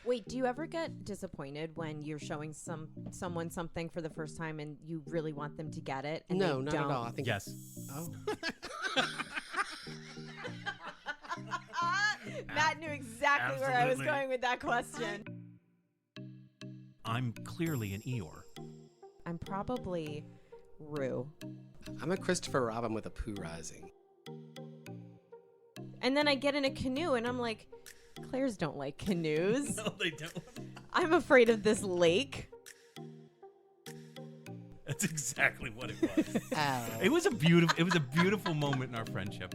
Wait, do you ever get disappointed when you're showing someone something for the first time and you really want them to get it? And No, they not don't? at all. I think Yes. Oh. Matt knew exactly where I was Absolutely. going with that question. I'm clearly an Eeyore. I'm probably Rue. I'm a Christopher Robin with a poo rising. And then I get in a canoe and I'm like, Clairs don't like canoes. No, they don't. I'm afraid of this lake. That's exactly what it was. Ow. It was a beautiful moment in our friendship.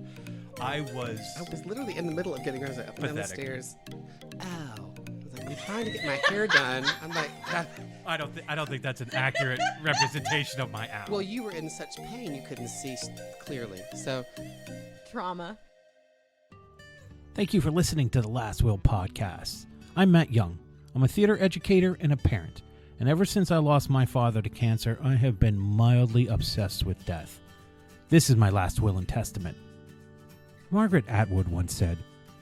I was literally in the middle of getting hers up and down the Pathetic. stairs. Ow. I was like, I'm trying to get my hair done. I'm like, God. I don't think that's an accurate representation of my owl. Well, you were in such pain you couldn't see clearly. So, Trauma. Thank you for listening to the Last Will podcast. I'm Matt Young. I'm a theater educator and a parent. And ever since I lost my father to cancer, I have been mildly obsessed with death. This is my last will and testament. Margaret Atwood once said,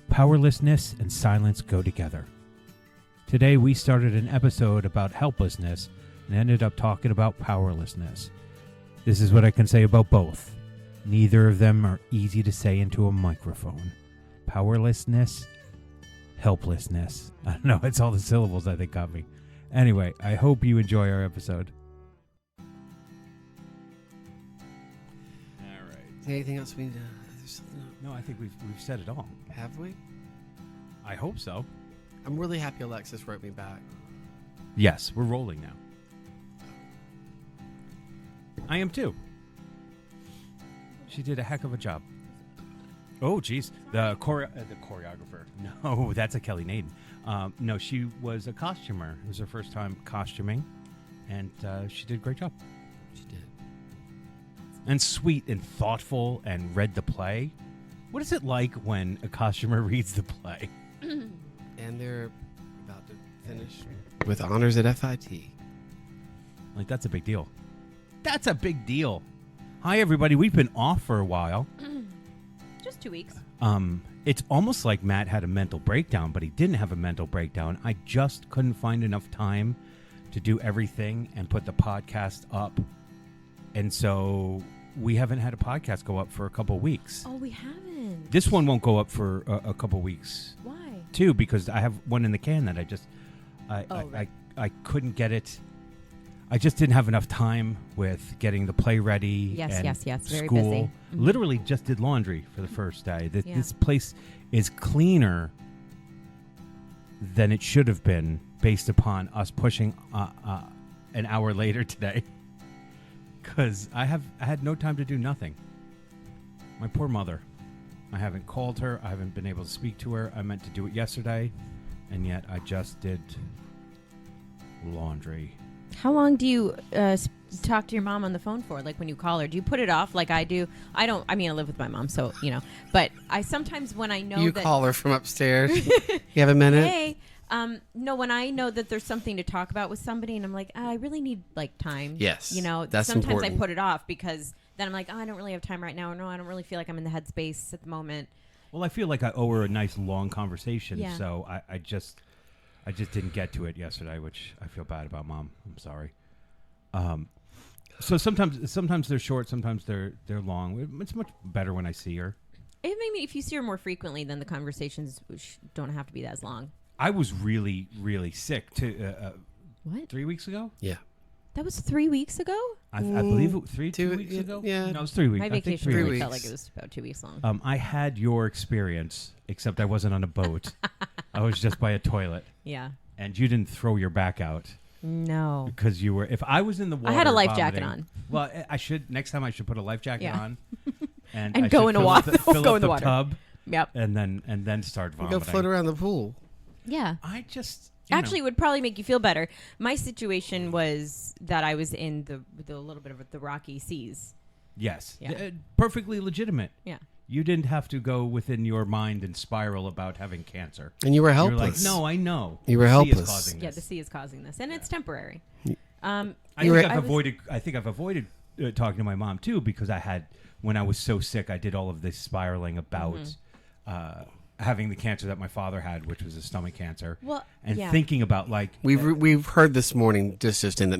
"Powerlessness and silence go together." Today we started an episode about helplessness and ended up talking about powerlessness. This is what I can say about both. Neither of them are easy to say into a microphone. Powerlessness, helplessness. I don't know, it's all the syllables I think got me. Anyway, I hope you enjoy our episode. All right. anything else we need to... There's something else. No, I think we've said it all. Have we? I hope so. I'm really happy Alexis wrote me back. Yes, we're rolling now. I am too. She did a heck of a job. Oh, geez. The choreographer. No, that's a Kelly Naden. No, she was a costumer. It was her first time costuming, and she did a great job. She did. And sweet and thoughtful and read the play. What is it like when a costumer reads the play? And they're about to finish with honors at FIT. Like, that's a big deal. That's a big deal. Hi, everybody. We've been off for a while. Just 2 weeks. It's almost like Matt had a mental breakdown, but he didn't have a mental breakdown. I just couldn't find enough time to do everything and put the podcast up. And so we haven't had a podcast go up for a couple weeks. Oh, we haven't. This one won't go up for a couple weeks, Why? too, because I have one in the can that Right. I couldn't get it. I just didn't have enough time with getting the play ready. Yes, and yes. Very school. busy. Mhm. Literally just did laundry for the first day. Yeah. This place is cleaner than it should have been based upon us pushing an hour later today. Because I had no time to do nothing. My poor mother. I haven't called her. I haven't been able to speak to her. I meant to do it yesterday, and yet I just did laundry. How long do you talk to your mom on the phone for? Like when you call her, do you put it off like I do? I don't. I mean, I live with my mom, so But I sometimes when I know You that call her from upstairs. You have a minute? hey, no, when I know that there's something to talk about with somebody, and I'm like, I really need like time. Yes, that's sometimes important. I put it off because then I'm like, I don't really have time right now, or no, I don't really feel like I'm in the headspace at the moment. Well, I feel like I owe her a nice long conversation, Yeah. so I just didn't get to it yesterday, which I feel bad about, Mom. I'm sorry. So sometimes they're short, sometimes they're long. It's much better when I see her. It may be if you see her more frequently, then the conversations don't have to be as long. I was really, really sick What? 3 weeks ago. Yeah. That was 3 weeks ago? I believe it was two Two- weeks yeah, ago. yeah. No, it was 3 weeks. My I think vacation 3 really weeks. felt weeks. like it was about 2 weeks long. I had your experience, except I wasn't on a boat. I was just by a toilet, Yeah. and you didn't throw your back out No. because you were. If I was in the water, I had a life jacket vomiting- on. Well, I should next time. I should put a life jacket Yeah. on, and And I go should in the fill water. up Fill Go up in the the water. tub, Yep. and then start vomiting. Go float around the pool. Yeah. I just Actually, it would probably make you feel better. My situation was that I was in the little bit of the rocky seas. yes, Yeah. Perfectly legitimate. Yeah. You didn't have to go within your mind and spiral about having cancer. And you were You were helpless. like, no, I know. You were The sea is helpless. causing Yeah, this. the sea is causing this, and it's temporary. I You were- think I've avoided talking to my mom too, because when I was so sick, I did all of this spiraling about having the cancer that my father had, which was a stomach cancer, Well, and yeah. thinking about like We've heard this morning just in that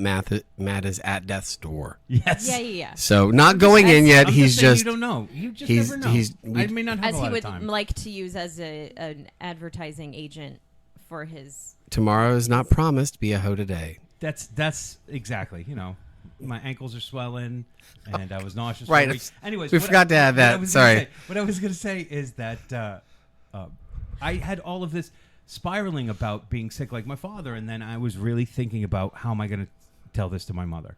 Matt is at death's door. yes, Yeah. So not going in yet. I'm He's saying just you don't know. You just he's- never know. he's- I may not have As a he lot would of time. like to use as an advertising agent for his. tomorrow is not promised. Be a hoe today. That's exactly. My ankles are swelling, and I was nauseous. Right. For a week. Anyways, We forgot to add that. Sorry. What I was going to say is that I had all of this spiraling about being sick like my father, and then I was really thinking about how am I going to tell this to my mother.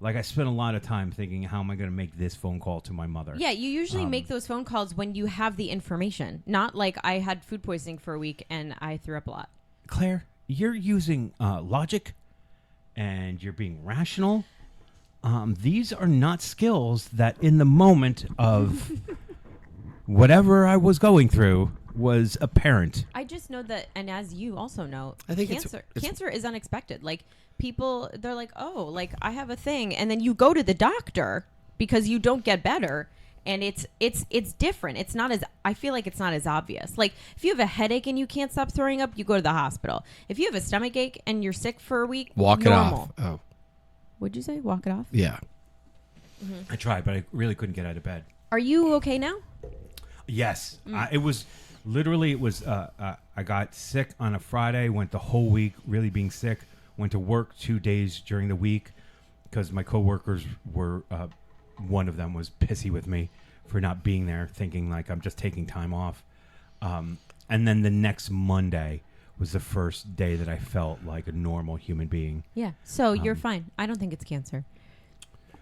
Like I spent a lot of time thinking, how am I going to make this phone call to my mother? Yeah, you usually make those phone calls when you have the information. Not like I had food poisoning for a week and I threw up a lot. Claire, you're using logic, and you're being rational. These are not skills that in the moment of whatever I was going through was apparent. I just know that, and as you also know, I think it's- cancer is unexpected. Like people, they're like, oh, like I have a thing, and then you go to the doctor because you don't get better, and it's different. It's not as, I feel like it's not as obvious. Like if you have a headache and you can't stop throwing up, you go to the hospital. If you have a stomach ache and you're sick for a week, Walk normal. it off. Oh, Would you say walk it off? yeah. I tried, but I really couldn't get out of bed. Are you okay now? Yes, it was literally. It was. I got sick on a Friday. Went the whole week really being sick. Went to work 2 days during the week because my coworkers were. One of them was pissy with me for not being there, thinking like I'm just taking time off. And then the next Monday was the first day that I felt like a normal human being. Yeah. So you're fine. I don't think it's cancer.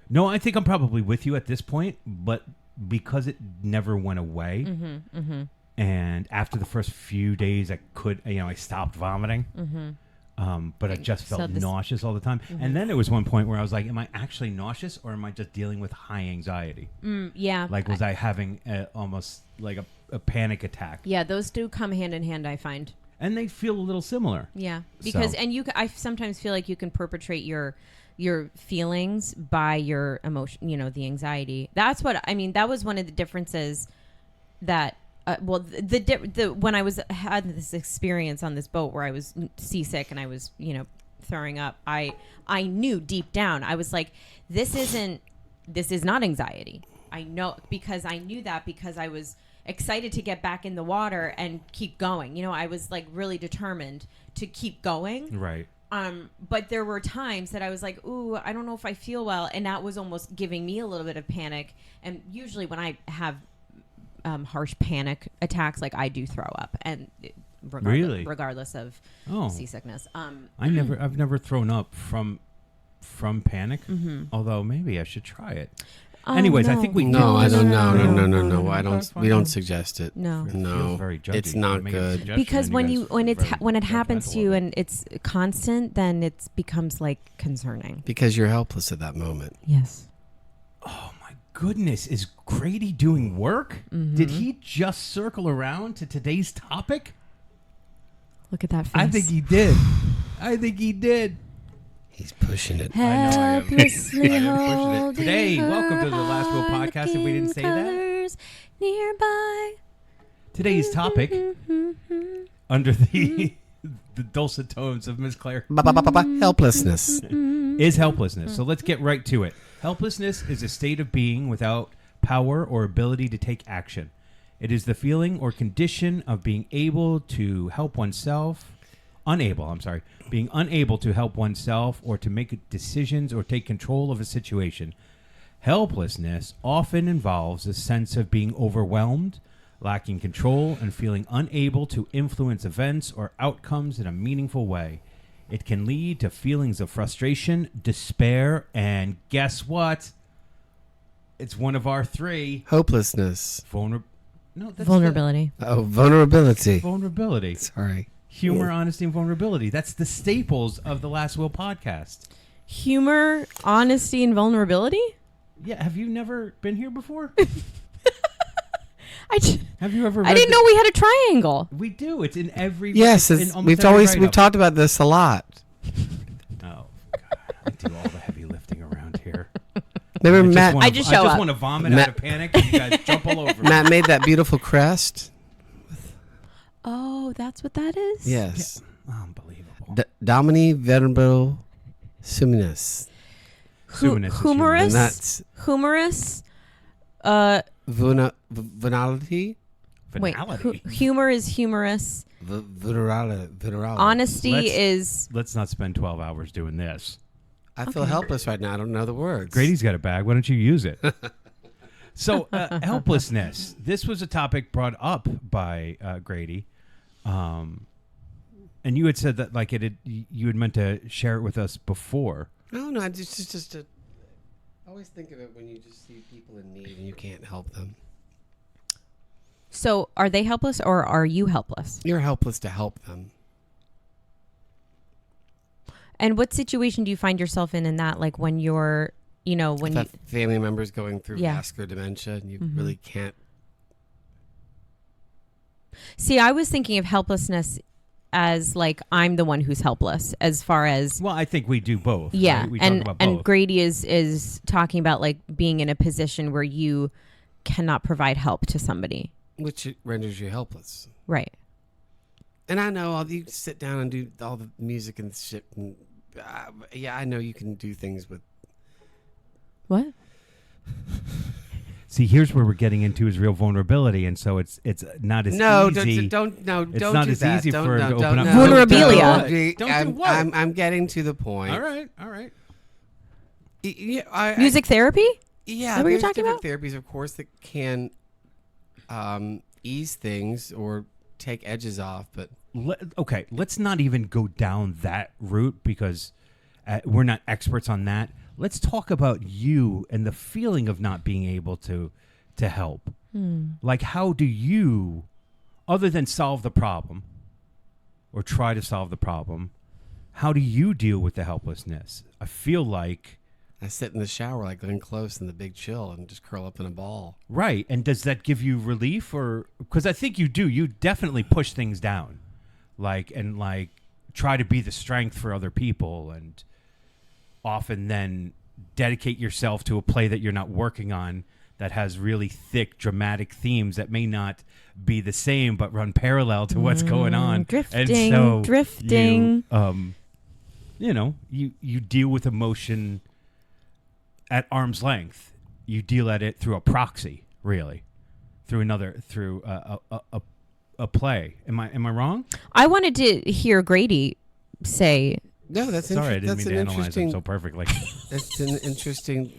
No, I think I'm probably with you at this point, but because it never went away, and after the first few days, I stopped vomiting, but I just felt nauseous all the time. And then there was one point where I was like, am I actually nauseous, or am I just dealing with high anxiety? Yeah. Like, was I having almost like a panic attack? Yeah, those do come hand in hand, I find. And they feel a little similar. Yeah, because So- and I sometimes feel like you can perpetrate your feelings by your emotion, the anxiety. That's what I mean. That was one of the differences that when I had this experience on this boat where I was seasick and I was, throwing up, I knew deep down, I was like, this is not anxiety. I know, because I knew that because I was excited to get back in the water and keep going. I was like really determined to keep going. Right. But there were times that I was like, ooh, I don't know if I feel well. And that was almost giving me a little bit of panic. And usually when I have harsh panic attacks, like I do throw up, and regardless of seasickness. I've never thrown up from panic, although maybe I should try it. Anyways, no. I think we No, I don't know. No. No. I don't. We don't suggest it. No. No. Very judgy. It's not Make a good. suggestion Because and when you guys when it very happens to you judgmental of and it's constant, then it becomes like concerning. Because you're helpless at that moment. Yes. Oh my goodness, is Grady doing work? Did he just circle around to today's topic? Look at that face. I think he did. He's pushing it. Helplessly I am pushing it. holding Today, her welcome to the Last Will heart podcast, if we didn't say that. colors nearby. Today's topic, under the dulcet tones of Miss Claire, Helplessness. is helplessness. So let's get right to it. Helplessness is a state of being without power or ability to take action. It is the feeling or condition of being unable to help oneself or to make decisions or take control of a situation. Helplessness often involves a sense of being overwhelmed, lacking control, and feeling unable to influence events or outcomes in a meaningful way. It can lead to feelings of frustration, despair, and guess what? It's one of our three. Hopelessness. Vulnerability. Oh, vulnerability. Vulnerability. Sorry. Humor, honesty, and vulnerability. That's the staples of the Last Will podcast. Humor, honesty, and vulnerability? Yeah, have you never been here before? Have you ever? I didn't know we had a triangle. We do. It's in every. Yes, in almost we've every we've write-up. talked about this a lot. Oh, God, I do all the heavy lifting around here. Remember Matt? I just show up. want to vomit out of panic, and you guys jump all over me. Matt made that beautiful crest Oh, that's what that is? Yes. Unbelievable. Domini Verbal Suminus. Suminus is Humorous? And that's Humorous? venality. Finality. Humor is humorous. Venerality. Honesty Let's- is... Let's not spend 12 hours doing this. I feel helpless right now. I don't know the words. Grady's got a bag. Why don't you use it? So, helplessness. This was a topic brought up by Grady, and you had said that like you had meant to share it with us before. No. I just I always think of it when you just see people in need and you can't help them. So are they helpless or are you helpless? You're helpless to help them. And what situation do you find yourself in that? Like when you're, when If you... a family member's going through Yeah. vascular dementia and you Mhm. really can't. See, I was thinking of helplessness as like I'm the one who's helpless as far as... Well, I think we do both. Yeah, right? We talk and about both. Grady is talking about like being in a position where you cannot provide help to somebody. Which renders you helpless. Right. And I know you sit down and do all the music and shit. And, I know you can do things with. What? See, here's where we're getting into is real vulnerability, and so it's not as easy. Don't It's don't not do as that. easy Don't, for her no, to don't, open up. no, Vulnerabilia. Don't do what? I'm getting to the point. All right. Music therapy? Yeah, that what you're there's talking different therapies, of course, that can ease things or take edges off. But Okay, let's not even go down that route because we're not experts on that. Let's talk about you and the feeling of not being able to help. Like, how do you, other than solve the problem or try to solve the problem, how do you deal with the helplessness? I feel like... I sit in the shower like Glenn Close in The Big Chill and just curl up in a ball. Right, and does that give you relief, or because I think you do? You definitely push things down, like try to be the strength for other people, and often then dedicate yourself to a play that you're not working on that has really thick, dramatic themes that may not be the same but run parallel to what's going on. Drifting, and so drifting. You deal with emotion at arm's length. You deal at it through a proxy, really, through a play. Am I wrong? I wanted to hear Grady say... No, that's Sorry, I didn't that's mean an to analyze them interesting. so perfectly. That's an interesting.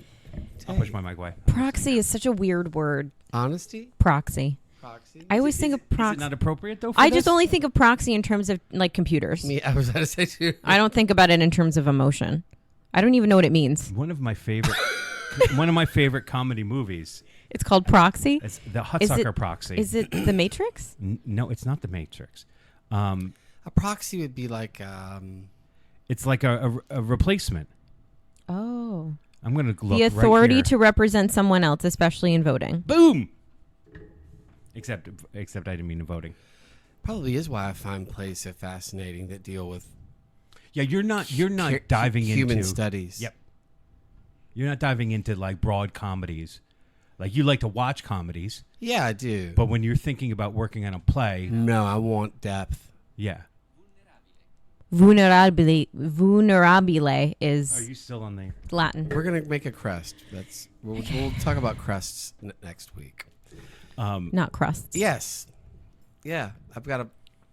I'll push my mic away. Proxy is such a weird word. Honesty. Proxy. Proxy. I always think of Is it proxy. not appropriate though? For I this? just only think of proxy in terms of like computers. Me, I was going to say too. I don't think about it in terms of emotion. I don't even know what it means. one of my favorite comedy movies. It's called Proxy. It's the Is Hudsucker it- Proxy. Is it The Matrix? No, it's not The Matrix. A proxy would be like. It's like a replacement. Oh. I'm going to look The authority right here. to represent someone else, especially in voting. Boom. Except I didn't mean voting. Probably is why I find plays so fascinating that deal with. Yeah, you're not diving human into studies. Yep. You're not diving into like broad comedies. Like you like to watch comedies, Yeah, I do. but when you're thinking about working on a play, no, I want depth. yeah. Vulnerabile is Are you still on the? Latin. We're gonna make a crest. We'll talk about crests next week. Not crusts. Yes. Yeah, I've got a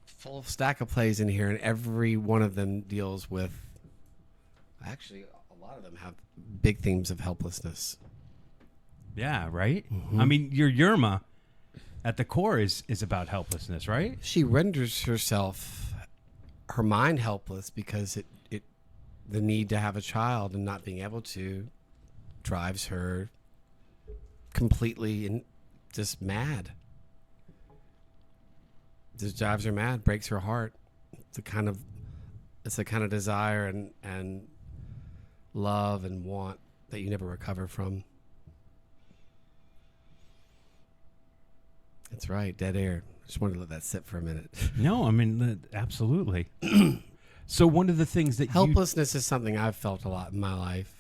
full stack of plays in here, and every one of them deals with. Actually, a lot of them have big themes of helplessness. Yeah, right. Mm-hmm. I mean, your Yerma, at the core, is about helplessness, right? She renders her mind helpless because the need to have a child and not being able to drives her completely and just mad. Just drives her mad, breaks her heart. It's a kind of desire and love and want that you never recover from. That's right, dead air. Just wanted to let that sit for a minute. No, I mean absolutely. So one of the things that Helplessness is something I've felt a lot in my life.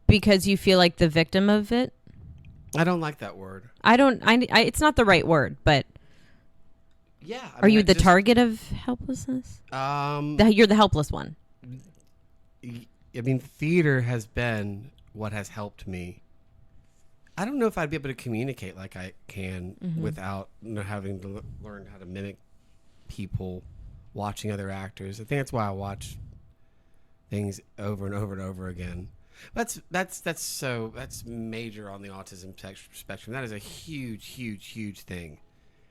Because you feel like the victim of it? I don't like that word. It's not the right word, but Yeah. are you the target of helplessness? You're the helpless one. I mean, theater has been what has helped me. I don't know if I'd be able to communicate like I can without having to learn how to mimic people, watching other actors. I think that's why I watch things over and over and over again. That's major on the autism spectrum. That is a huge thing,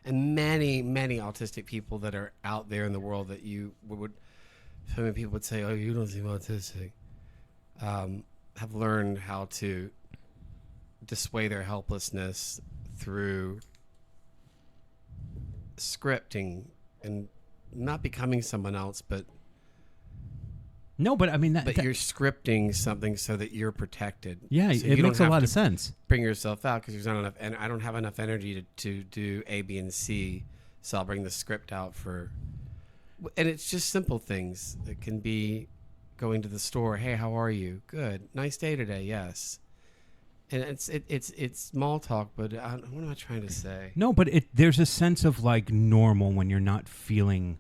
and many autistic people that are out there in the world that you would so many people would say, "Oh, you don't seem autistic," have learned how to display their helplessness through scripting and not becoming someone else, but I mean you're scripting something so that you're protected. Yeah, so it makes a lot of sense. Bring yourself out because there's not enough, and I don't have enough energy to do A, B, and C, so I'll bring the script out for. And it's just simple things. It can be going to the store. Hey, how are you? Good. Nice day today. Yes. And it's small talk, but what am I trying to say? No, but there's a sense of like normal when you're not feeling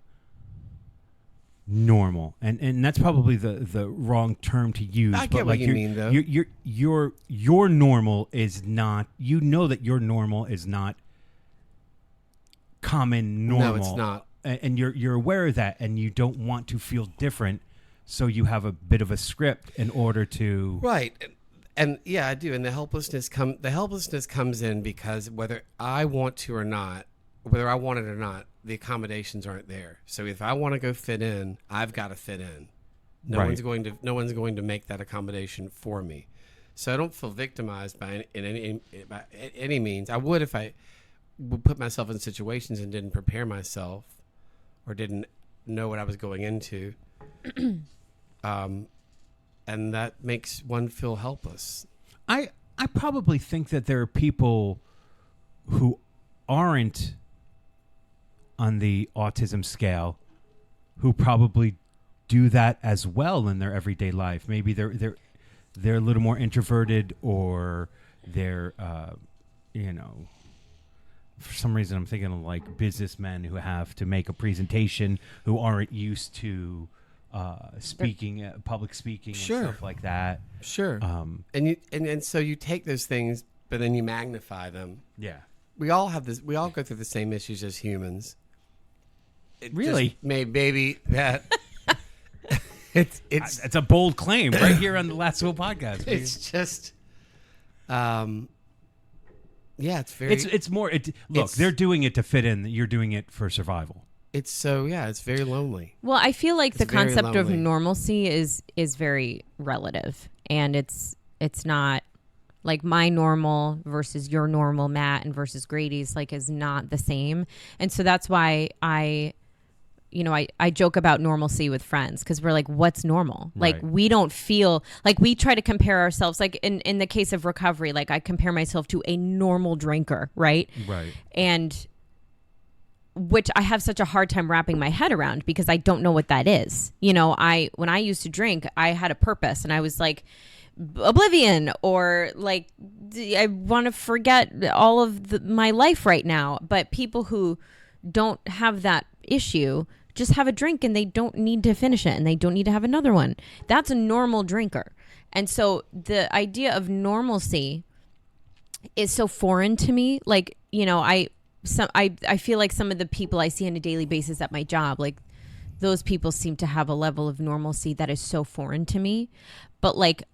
normal, and that's probably the wrong term to use. I get what you mean, though. Your normal is not. You know that your normal is not common normal. No, it's not. And you're aware of that, and you don't want to feel different, so you have a bit of a script in order to right. And yeah, I do. And the helplessness comes in because whether I want to or not, whether I want it or not, the accommodations aren't there. So if I want to go fit in, I've got to fit in. No one's going to make that accommodation for me. So I don't feel victimized by any means. I would if I would put myself in situations and didn't prepare myself or didn't know what I was going into. And that makes one feel helpless. I probably think that there are people who aren't on the autism scale who probably do that as well in their everyday life. Maybe they're a little more introverted, or they're for some reason I'm thinking of like businessmen who have to make a presentation who aren't used to speaking, public speaking, sure, and stuff like that. Sure. And so you take those things, but then you magnify them. Yeah. We all have this. We all go through the same issues as humans. Really? Maybe that. it's a bold claim right here on the Last Will podcast. It's just, yeah, it's very. It's more. Look, they're doing it to fit in. You're doing it for survival. It's very lonely. Well, I feel like the concept of lonely. normalcy is very relative, and it's not like my normal versus your normal, Matt, and versus Grady's is not the same. And so that's why I joke about normalcy with friends, because we're like, what's normal? Right. Like, we don't feel like, we try to compare ourselves. Like in the case of recovery, like I compare myself to a normal drinker, right? Right. And which I have such a hard time wrapping my head around, because I don't know what that is. When I used to drink, I had a purpose, and I was like, oblivion, or like, I want to forget all of my life right now. But people who don't have that issue just have a drink, and they don't need to finish it, and they don't need to have another one. That's a normal drinker. And so the idea of normalcy is so foreign to me. Like, I feel like some of the people I see on a daily basis at my job, like those people seem to have a level of normalcy that is so foreign to me. But like,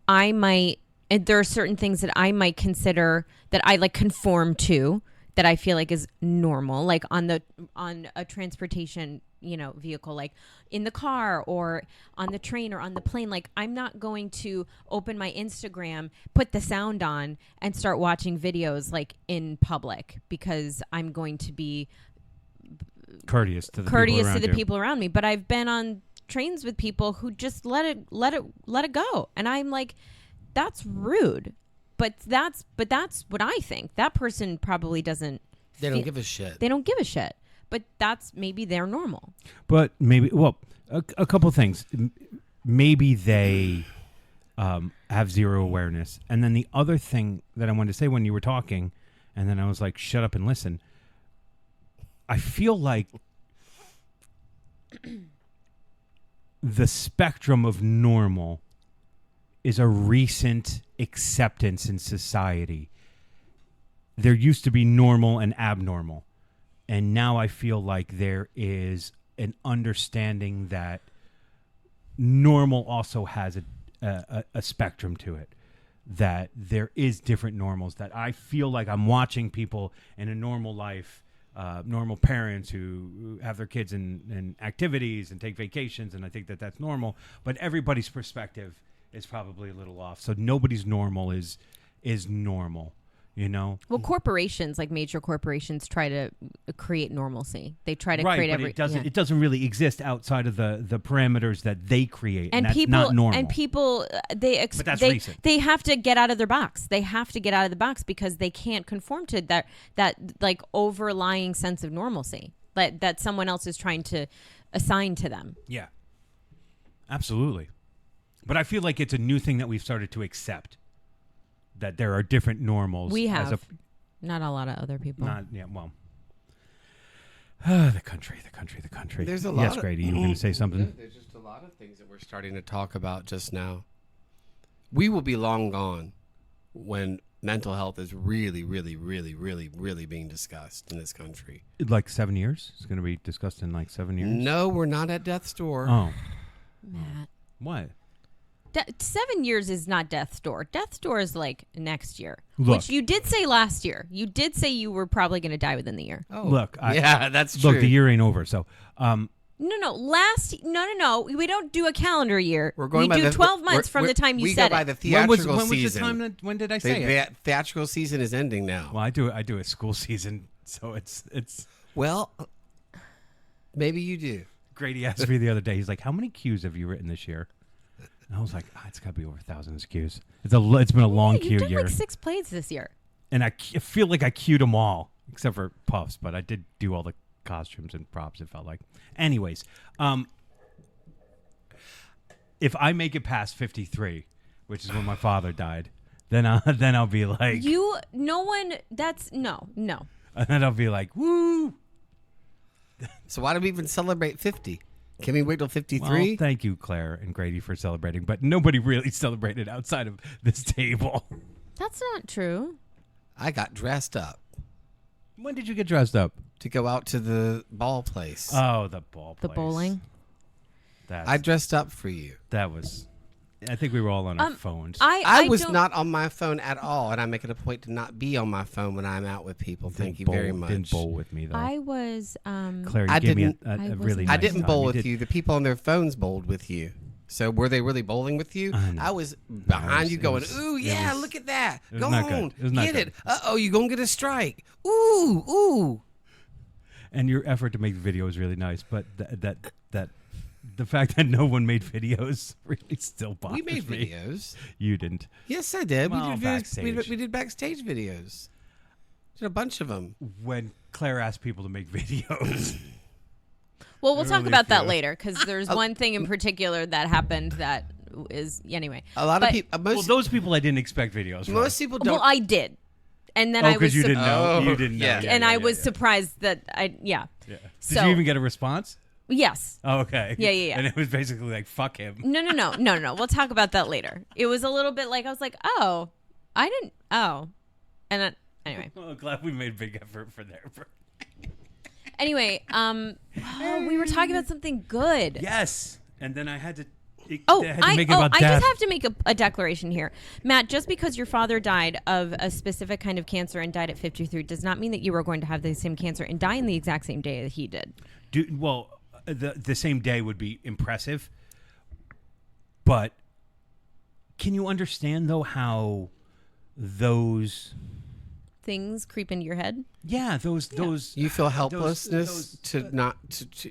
there are certain things that I might consider that I like conform to, that I feel like is normal, like on a transportation, vehicle, like in the car or on the train or on the plane. Like, I'm not going to open my Instagram, put the sound on, and start watching videos like in public, because I'm going to be courteous to the people around me. But I've been on trains with people who just let it go, and I'm like, that's rude. But that's what I think. That person probably doesn't. They don't give a shit. They don't give a shit. But that's maybe they're normal. But maybe, a couple things. Maybe they have zero awareness. And then the other thing that I wanted to say when you were talking, and then I was like, shut up and listen. I feel like the spectrum of normal is a recent acceptance in society. There used to be normal and abnormal. And now I feel like there is an understanding that normal also has a spectrum to it. That there is different normals. That I feel like I'm watching people in a normal life, normal parents who have their kids in activities and take vacations, and I think that that's normal. But everybody's perspective is probably a little off. So nobody's normal is normal. You know, well, corporations, like major corporations, try to create normalcy. They try to create but it doesn't really exist outside of the parameters that they create, and that's people, not normal. And people, but that's recent. They have to get out of their box. They have to get out of the box because they can't conform to that like overlying sense of normalcy that someone else is trying to assign to them. Yeah, absolutely. But I feel like it's a new thing that we've started to accept. That there are different normals. We have. Not a lot of other people. The country. There's a lot. Yes, Grady, you were going to say something? There's just a lot of things that we're starting to talk about just now. We will be long gone when mental health is really, really, really, really, really being discussed in this country. Like 7 years? It's going to be discussed in like 7 years? No, we're not at death's door. Oh. Matt. What? 7 years is not death's door. Death's door is like next year, Look. which you did say last year. You did say you were probably going to die within the year. Oh, look. Yeah, that's true. Look, the year ain't over. So, No. We don't do a calendar year. We're going we by do the 12 months from the time you said We go by it. the theatrical when was season. the time when did I say it? The theatrical season is ending now. Well, I do a school season, so it's. Well, maybe you do. Grady asked me the other day. He's like, "How many cues have you written this year?" And I was like, it's got to be over 1,000 cues. It's been a long cue You've done year, like 6 plays this year. and I feel like I cued them all except for Puffs, but I did do all the costumes and props. It felt like, anyways. If I make it past 53, which is when my father died, then I'll be like, No. and then I'll be like, woo. So why do we even celebrate 50? Can we wait till 53? Well, thank you, Claire and Grady, for celebrating, but nobody really celebrated outside of this table. That's not true. I got dressed up When did you get dressed up? to go out to the ball place. Oh, the ball place. The bowling. I dressed up for you. That was. I think we were all on our phones. I was not on my phone at all, and I make it a point to not be on my phone when I'm out with people. Thank you very much. Didn't bowl with me though. I was. Claire, you I gave me didn't- a really nice I didn't time. bowl You with did- you. The people on their phones bowled with you. So were they really bowling with you? No. I was behind you going, it ooh, yeah, look at that. it was Go not good. on. It was not Get good. it. Uh-oh, you're going to get a strike. Ooh, ooh. And your effort to make the video was really nice, but that the fact that no one made videos really still bothers We made me. videos. You didn't. Yes, I did. Well, we did backstage. we did backstage videos. Did a bunch of them. When Claire asked people to make videos. Well, we'll talk Really about that few. later because there's one thing in particular that happened that is anyway. A lot of people. Well, those people I didn't expect videos from. Most people don't. Well, I did, and then I was because you didn't know. Oh, You didn't know. yeah. Yeah, and yeah, I yeah, was yeah. surprised that yeah. Yeah. Did So- you even get a response? Yes. Oh, okay. Yeah. And it was basically like, fuck him. No. We'll talk about that later. It was a little bit like I was like, oh, I didn't. Oh, and then anyway. Well, glad we made a big effort for there. Anyway, we were talking about something good. Yes. And then I had to. I about just death. have to make a declaration here. Matt, just because your father died of a specific kind of cancer and died at 53 does not mean that you are going to have the same cancer and die in the exact same day that he did. The same day would be impressive. But can you understand, though, how those... Things creep into your head? Yeah, those You feel helplessness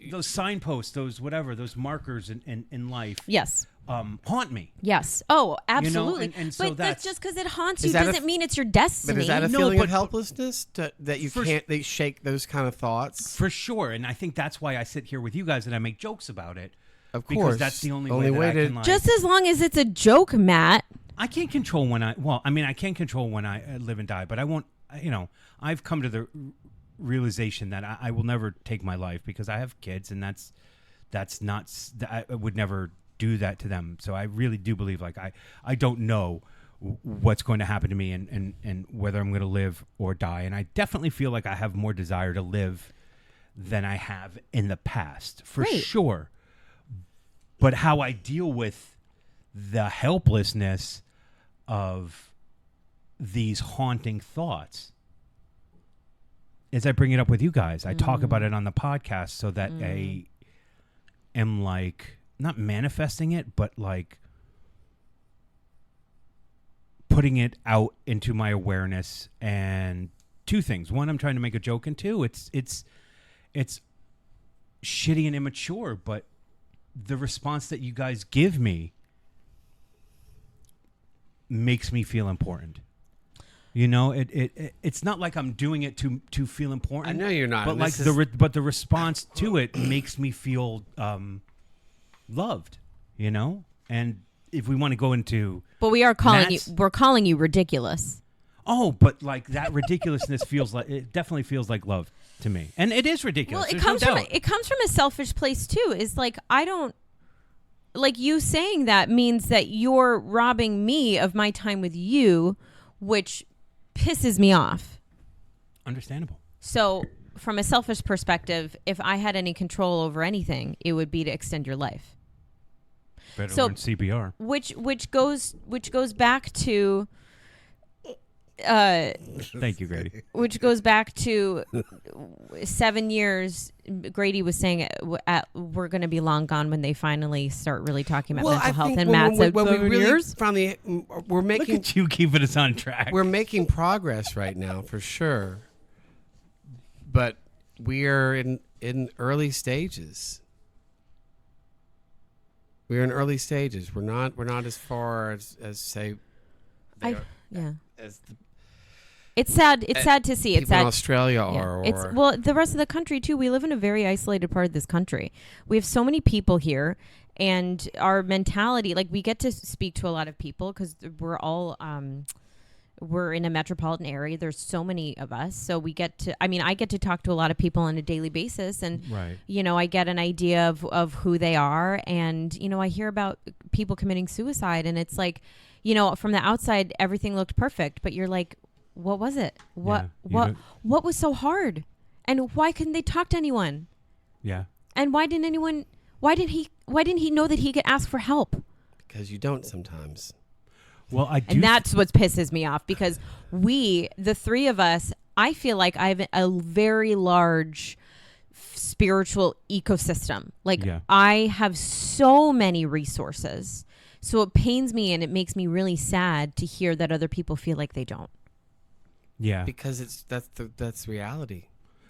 those signposts, those markers in life. Yes. Haunt me. Yes. Oh, absolutely. and so but that's just because it haunts Is you that doesn't mean it's your destiny. But is that a No, feeling but- of helplessness that you can't they shake those kind of thoughts? For sure. And I think that's why I sit here with you guys and I make jokes about it. Of Because course. that's the only Only way way that I to- can, like... Just as long as it's a joke, Matt. I can't control when I... Well, I mean, I can't control when I live and die, but I won't... You know, I've come to the realization that I will never take my life because I have kids, and that's not... I would never do that to them. So I really do believe, like, I don't know what's going to happen to me and whether I'm going to live or die. And I definitely feel like I have more desire to live than I have in the past, for Right. sure. But how I deal with the helplessness of these haunting thoughts is I bring it up with you guys. I talk about it on the podcast so that I am, like, not manifesting it, but like putting it out into my awareness. And two things: one, I'm trying to make a joke, and two, it's shitty and immature, but the response that you guys give me makes me feel important. You know, it's not like I'm doing it to feel important. I know you're not. But and like this is- but the response to it makes me feel loved. You know, and if we want to go into, But we are calling Matt's- you. We're calling you ridiculous. oh, but like that ridiculousness feels like, it definitely feels like love to me, and it is ridiculous. Well, There's no doubt. it comes from a selfish place too. Is like, I don't like you saying that means that you're robbing me of my time with you, which pisses me off. Understandable. So from a selfish perspective, if I had any control over anything, it would be to extend your life. Better So- learn CPR. Which goes back to Thank you, Grady. which goes back to 7 years. Grady was saying we're going to be long gone when they finally start really talking about mental health. And Matt said, when we 7 really years? finally, we're Look making at you keeping us on track. we're making progress right now for sure, but we are in early stages. We're in early stages. We're not as far as say Yeah. as the It's sad. It's sad to see. It's people in sad. Australia Yeah. are. It's well, the rest of the country too. We live in a very isolated part of this country. We have so many people here, and our mentality, like, we get to speak to a lot of people because we're all we're in a metropolitan area. There's so many of us, so we get to. I mean, I get to talk to a lot of people on a daily basis, and Right. you know, I get an idea of who they are, and you know, I hear about people committing suicide, and it's like, you know, from the outside, everything looked perfect, but you're like, what was it? Yeah, you What was so hard? And why couldn't they talk to anyone? Yeah. And why didn't he know that he could ask for help? because you don't sometimes. Well, I do. And that's what pisses me off, because we, the three of us, I feel like I have a very large spiritual ecosystem. Like, Yeah. I have so many resources. So it pains me and it makes me really sad to hear that other people feel like they don't. yeah. Because that's reality.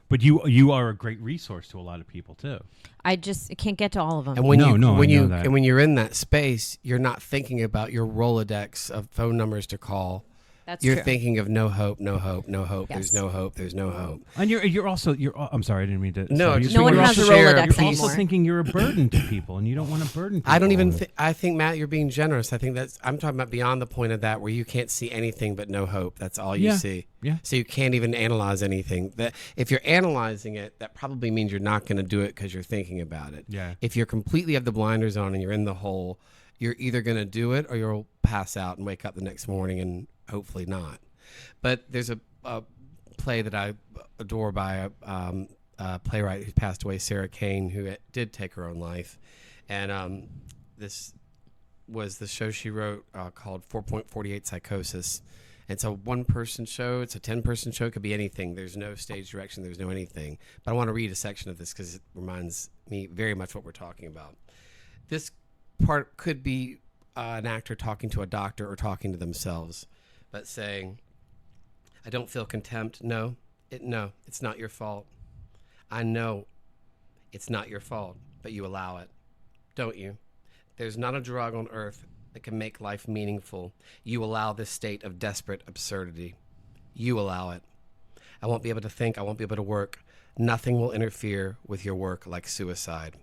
But you are a great resource to a lot of people too. I just can't get to all of them. And when No, no, I know that. and when you're in that space, you're not thinking about your Rolodex of phone numbers to call. That's You're true. thinking of no hope, no hope, no hope. Yes. There's no hope. There's no hope. And you're also I'm sorry, I didn't mean to. No, stop you. just No when one you has a share Rolodex You're also anymore. thinking you're a burden to people, and you don't want to burden people. I don't even. I think, Matt, you're being generous. I think I'm talking about beyond the point of that, where you can't see anything but no hope. That's all you Yeah. see. Yeah. So you can't even analyze anything. That if you're analyzing it, that probably means you're not going to do it because you're thinking about it. Yeah. If you're completely have the blinders on and you're in the hole, you're either going to do it or you'll pass out and wake up the next morning and hopefully not. But there's a play that I adore by a playwright who passed away, Sarah Kane, who did take her own life. And this was the show she wrote called 4.48 Psychosis. It's a one-person show. It's a 10-person show. It could be anything. There's no stage direction. There's no anything. But I want to read a section of this because it reminds me very much what we're talking about. This part could be an actor talking to a doctor or talking to themselves, but saying, I don't feel contempt. No, it's not your fault. I know it's not your fault, but you allow it, don't you? There's not a drug on earth that can make life meaningful. You allow this state of desperate absurdity. You allow it. I won't be able to think. I won't be able to work. Nothing will interfere with your work like suicide.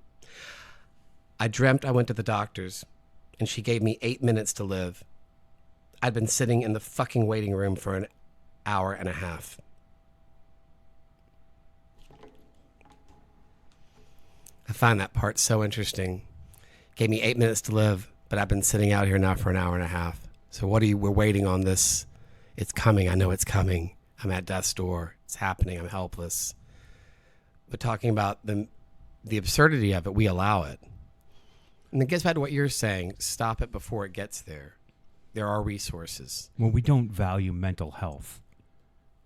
I dreamt I went to the doctor's and she gave me 8 minutes to live. I'd been sitting in the fucking waiting room for an hour and a half. I find that part so interesting. Gave me 8 minutes to live, but I've been sitting out here now for an hour and a half. So we're waiting on this. It's coming. I know it's coming. I'm at death's door. It's happening. I'm helpless. But talking about the absurdity of it, we allow it. And it gets back to what you're saying. Stop it before it gets there. There are resources. Well, we don't value mental health.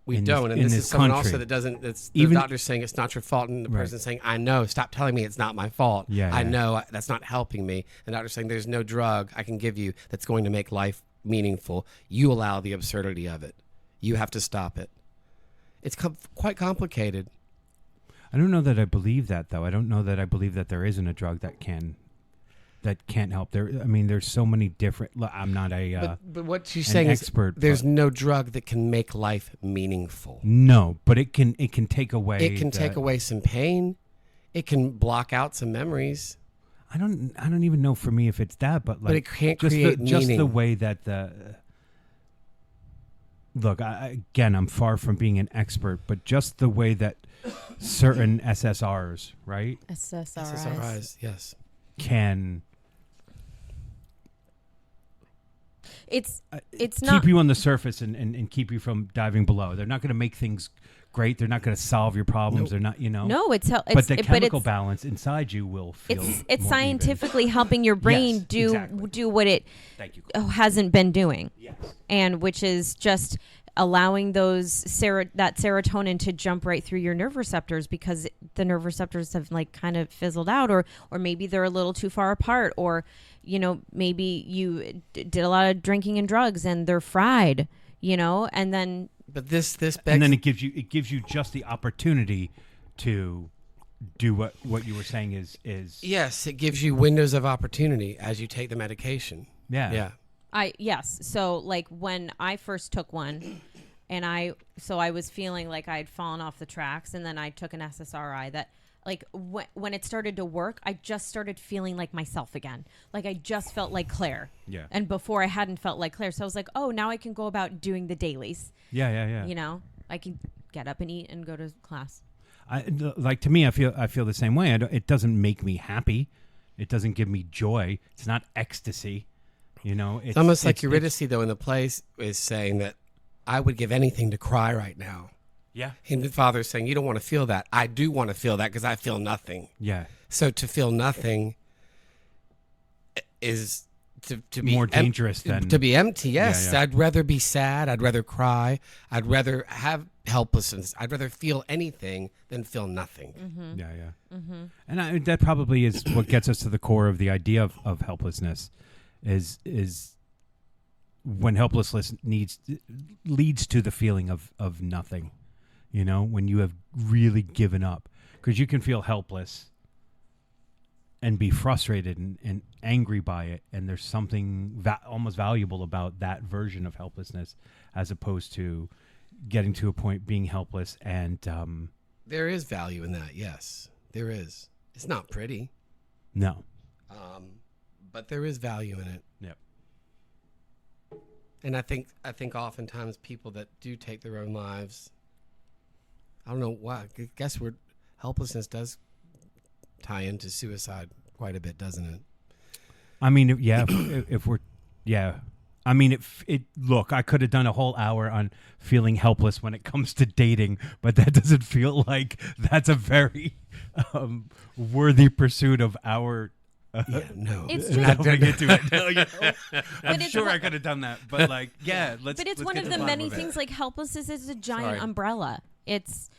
We in don't. this- And in this this is someone country. also that doesn't, the Even- doctor's saying it's not your fault. And the Right. person's saying, I know. Stop telling me it's not my fault. Yeah, I yeah. know that's not helping me. And the doctor's saying there's no drug I can give you that's going to make life meaningful. You allow the absurdity of it. You have to stop it. It's quite complicated. I don't know that I believe that, though. I don't know that I believe that there isn't a drug that can't help. There's so many different. I'm not a But what she's an saying expert, is there's but- no drug that can make life meaningful. no, but it can take away. It can take away some pain. It can block out some memories. I don't even know for me if it's that, but like But it can't just create just the meaning. way that look. Again, I'm far from being an expert, but just the way that certain SSRs, right, SSRIs, yes. can It's keep not. you on the surface and keep you from diving below. They're not going to make things great. They're not going to solve your problems. Nope. They're not, No, it's but the chemical it's, balance inside you will feel. it's more scientifically helping your brain Yes, do exactly. do what it Even. Thank you. hasn't been doing, Yes. and which is just allowing those that serotonin to jump right through your nerve receptors, because the nerve receptors have like kind of fizzled out, or maybe they're a little too far apart, or maybe you did a lot of drinking and drugs and they're fried, and then But this begs, And then it gives you just the opportunity to do what you were saying is yes, it gives you windows of opportunity as you take the medication. yeah. yes. So like when I first took one, and I was feeling like I had fallen off the tracks, and then I took an SSRI that like when it started to work, I just started feeling like myself again. Like I just felt like Claire. Yeah. And before I hadn't felt like Claire. So I was like, oh, now I can go about doing the dailies. Yeah. I can get up and eat and go to class. Like to me, I feel the same way. It doesn't make me happy. It doesn't give me joy. It's not ecstasy. It's almost like Eurydice, though, in the play is saying that I would give anything to cry right now. Yeah. And the father's saying, you don't want to feel that. I do want to feel that because I feel nothing. Yeah. So to feel nothing is to be More dangerous than to be empty. Yes, Yeah. I'd rather be sad. I'd rather cry. I'd rather have helplessness. I'd rather feel anything than feel nothing. Mm-hmm. Yeah. And that probably is what gets us to the core of the idea of helplessness, is when helplessness leads to the feeling of nothing. When you have really given up, because you can feel helpless and be frustrated and angry by it, and there's something almost valuable about that version of helplessness, as opposed to getting to a point being helpless and There is value in that. Yes, there is. It's not pretty, no. but there is value in it. Yep. And I think oftentimes people that do take their own lives, I don't know why. I guess helplessness does tie into suicide quite a bit, doesn't it? I mean, if we're, yeah. I mean, look, I could have done a whole hour on feeling helpless when it comes to dating, but that doesn't feel like that's a very worthy pursuit of our. No. It's Not just, to get to it. I'm it's sure one- I could have done that, but like, yeah, let's. but it's let's one get of to the bottom many of it. things. Like helplessness is a giant Sorry. umbrella. It's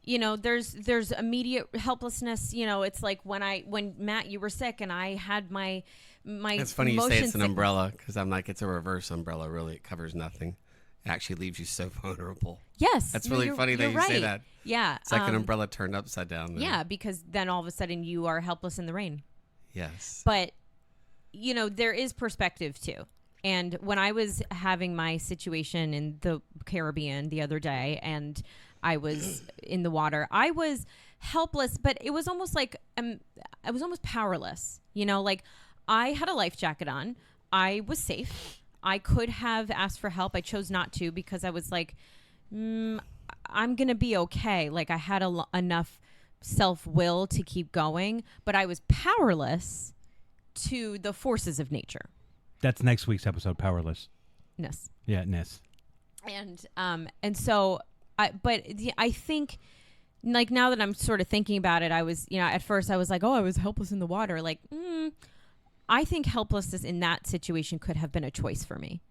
there's immediate helplessness. It's like when Matt, you were sick and I had my It's funny you say motion it's an sick- umbrella because I'm like, it's a reverse umbrella. Really, it covers nothing. It actually leaves you so vulnerable. Yes, That's no, really you're- funny that you're you say right. that. Yeah, It's like an umbrella turned upside down. There. Yeah, because then all of a sudden you are helpless in the rain. Yes. But there is perspective too. And when I was having my situation in the Caribbean the other day, and I was in the water, I was helpless, but it was almost like I was almost powerless. Like I had a life jacket on. I was safe. I could have asked for help. I chose not to because I was like, I'm going to be okay. Like I had enough self-will to keep going, but I was powerless to the forces of nature. That's next week's episode, Powerlessness. Yeah, Ness. And so I think, like, now that I'm sort of thinking about it, I was, at first I was like, oh, I was helpless in the water. Like, I think helplessness in that situation could have been a choice for me.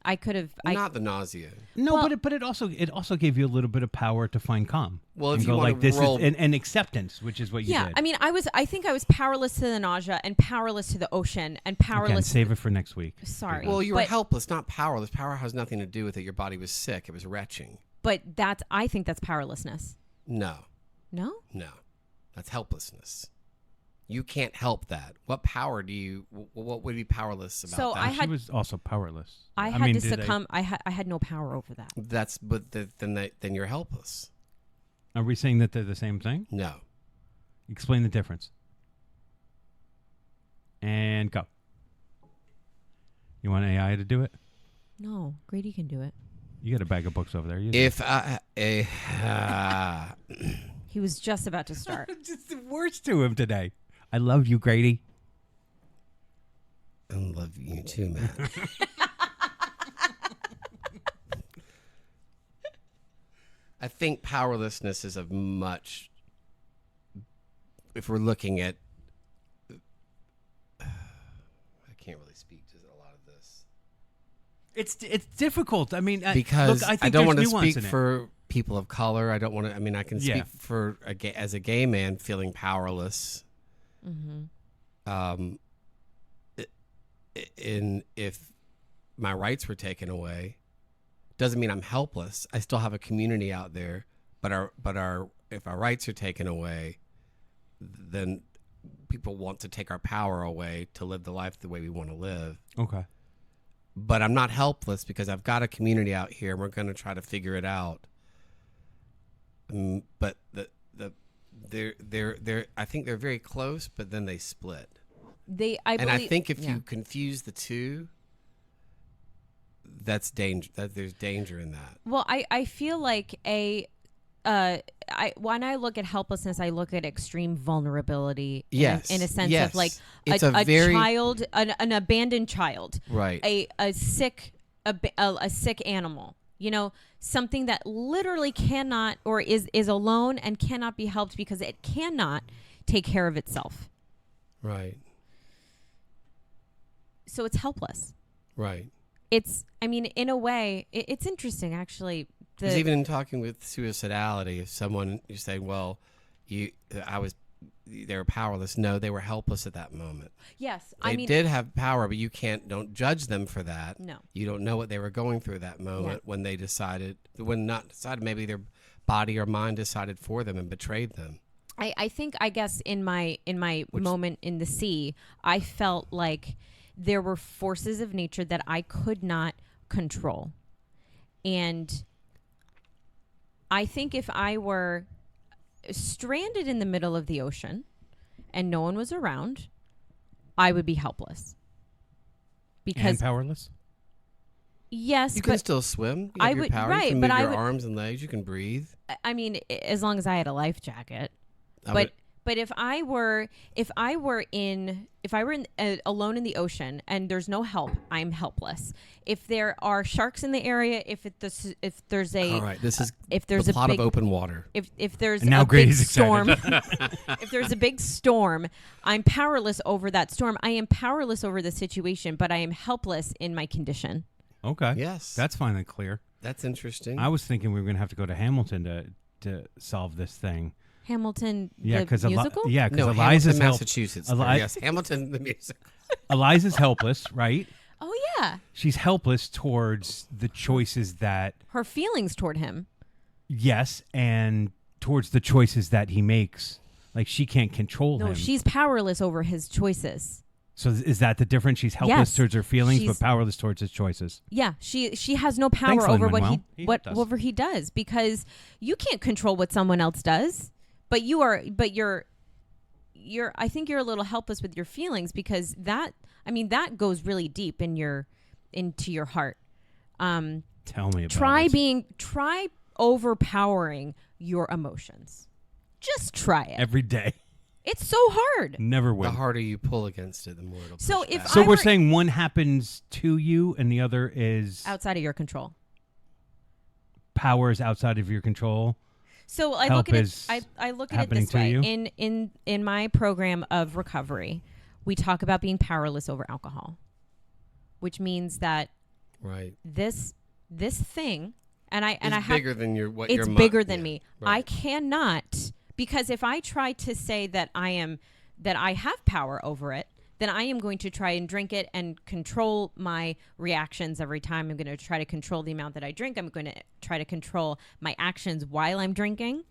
I could have not the nausea. No, well, but it also gave you a little bit of power to find calm. Well, if and you go want like to this roll, and acceptance, which is what you did. I mean, I think I was powerless to the nausea and powerless to the ocean and powerless. Again, save it for next week. Sorry. Well, you were helpless, not powerless. Power has nothing to do with it. Your body was sick. It was retching. But I think that's powerlessness. No. No? No. That's helplessness. You can't help that. What power do you? What would be powerless about So that? She was also powerless. I had to succumb. I had no power over that. Then you're helpless. Are we saying that they're the same thing? No. Explain the difference. And go. You want AI to do it? No, Grady can do it. You got a bag of books over there. He was just about to start. Just the worst to him today. I love you, Grady. I love you too, man. I think powerlessness is a much. If we're looking at, I can't really speak to a lot of this. It's difficult. I mean, because look, I think I don't want to nuance speak in it. for people of color. I don't want to. I mean, I can speak for as a gay man feeling powerless. Mm-hmm. If my rights were taken away, doesn't mean I'm helpless. I still have a community out there, but if our rights are taken away, then people want to take our power away to live the life the way we want to live. Okay. But I'm not helpless because I've got a community out here and we're going to try to figure it out. But they're I think they're very close, but then they split. I think if you confuse the two, that's danger. That there's danger in that. Well, I feel like when I look at helplessness, I look at extreme vulnerability. Yes, in a sense of like it's a child, an abandoned child, right? A sick animal. Something that literally cannot or is alone and cannot be helped because it cannot take care of itself. Right. So it's helpless. Right. In a way, it's interesting actually. Because even in talking with suicidality, if someone you say, "Well, they were powerless," no, they were helpless at that moment. Yes, they did have power, but you don't judge them for that. No, you don't know what they were going through that moment when they decided, maybe their body or mind decided for them and betrayed them. I guess in my moment in the sea, I felt like there were forces of nature that I could not control, and I think if I were stranded in the middle of the ocean and no one was around, I would be helpless. And powerless? Yes, you can still swim. You have your power. Right, you can but move your arms and legs. You can breathe. I mean, as long as I had a life jacket. But if I were alone in the ocean and there's no help, I'm helpless. If there are sharks in the area, if there's a all right, this is if there's the a plot big, of Open Water. If there's and now a big Grady's storm, if there's a big storm, I'm powerless over that storm. I am powerless over the situation, but I am helpless in my condition. Okay. Yes, that's finally clear. That's interesting. I was thinking we were going to have to go to Hamilton to solve this thing. Hamilton, because the musical? because no, Eliza's Hamilton, Massachusetts. Yes, Hamilton, the music. Eliza's helpless, right? Oh yeah, she's helpless towards the choices that her feelings toward him. Yes, and towards the choices that he makes. Like she can't control him. No, she's powerless over his choices. So is that the difference? She's helpless towards her feelings, but powerless towards his choices. Yeah, she has no power over what he does because you can't control what someone else does. but you're I think you're a little helpless with your feelings because that goes really deep into your heart. Tell me about Try overpowering your emotions. Just try it. every day. It's so hard. Never The win. harder you pull against it, the more it'll So push if back. So I we're were- saying one happens to you and the other is Outside of your control. powers outside of your control. So I Help look at is it. I look at it happening this to way. you? In my program of recovery, we talk about being powerless over alcohol, which means that Right. this thing, and I It's have bigger than your what it's your bigger than me. I Right. cannot, because if I try to say that I have power over it, then I am going to try and drink it and control my reactions every time. I'm going to try to control the amount that I drink. I'm going to try to control my actions while I'm drinking.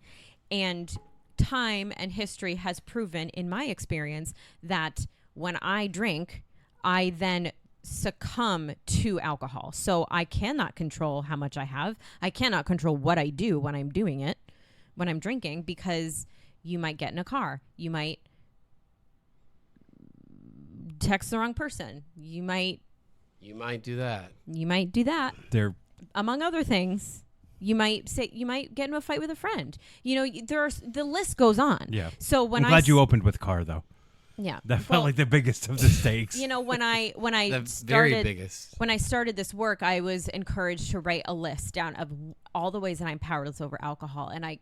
And time and history has proven in my experience that when I drink, I then succumb to alcohol. So I cannot control how much I have. I cannot control what I do when I'm doing it, when I'm drinking, because you might get in a car. You might text the wrong person. You might do that. do that. They're Among other things, you might get into a fight with a friend. The list goes on. yeah. So when I'm glad you opened with car though. yeah. That felt Well, like the biggest of the stakes. when I The started very biggest. when I started this work, I was encouraged to write a list down of all the ways that I'm powerless over alcohol. And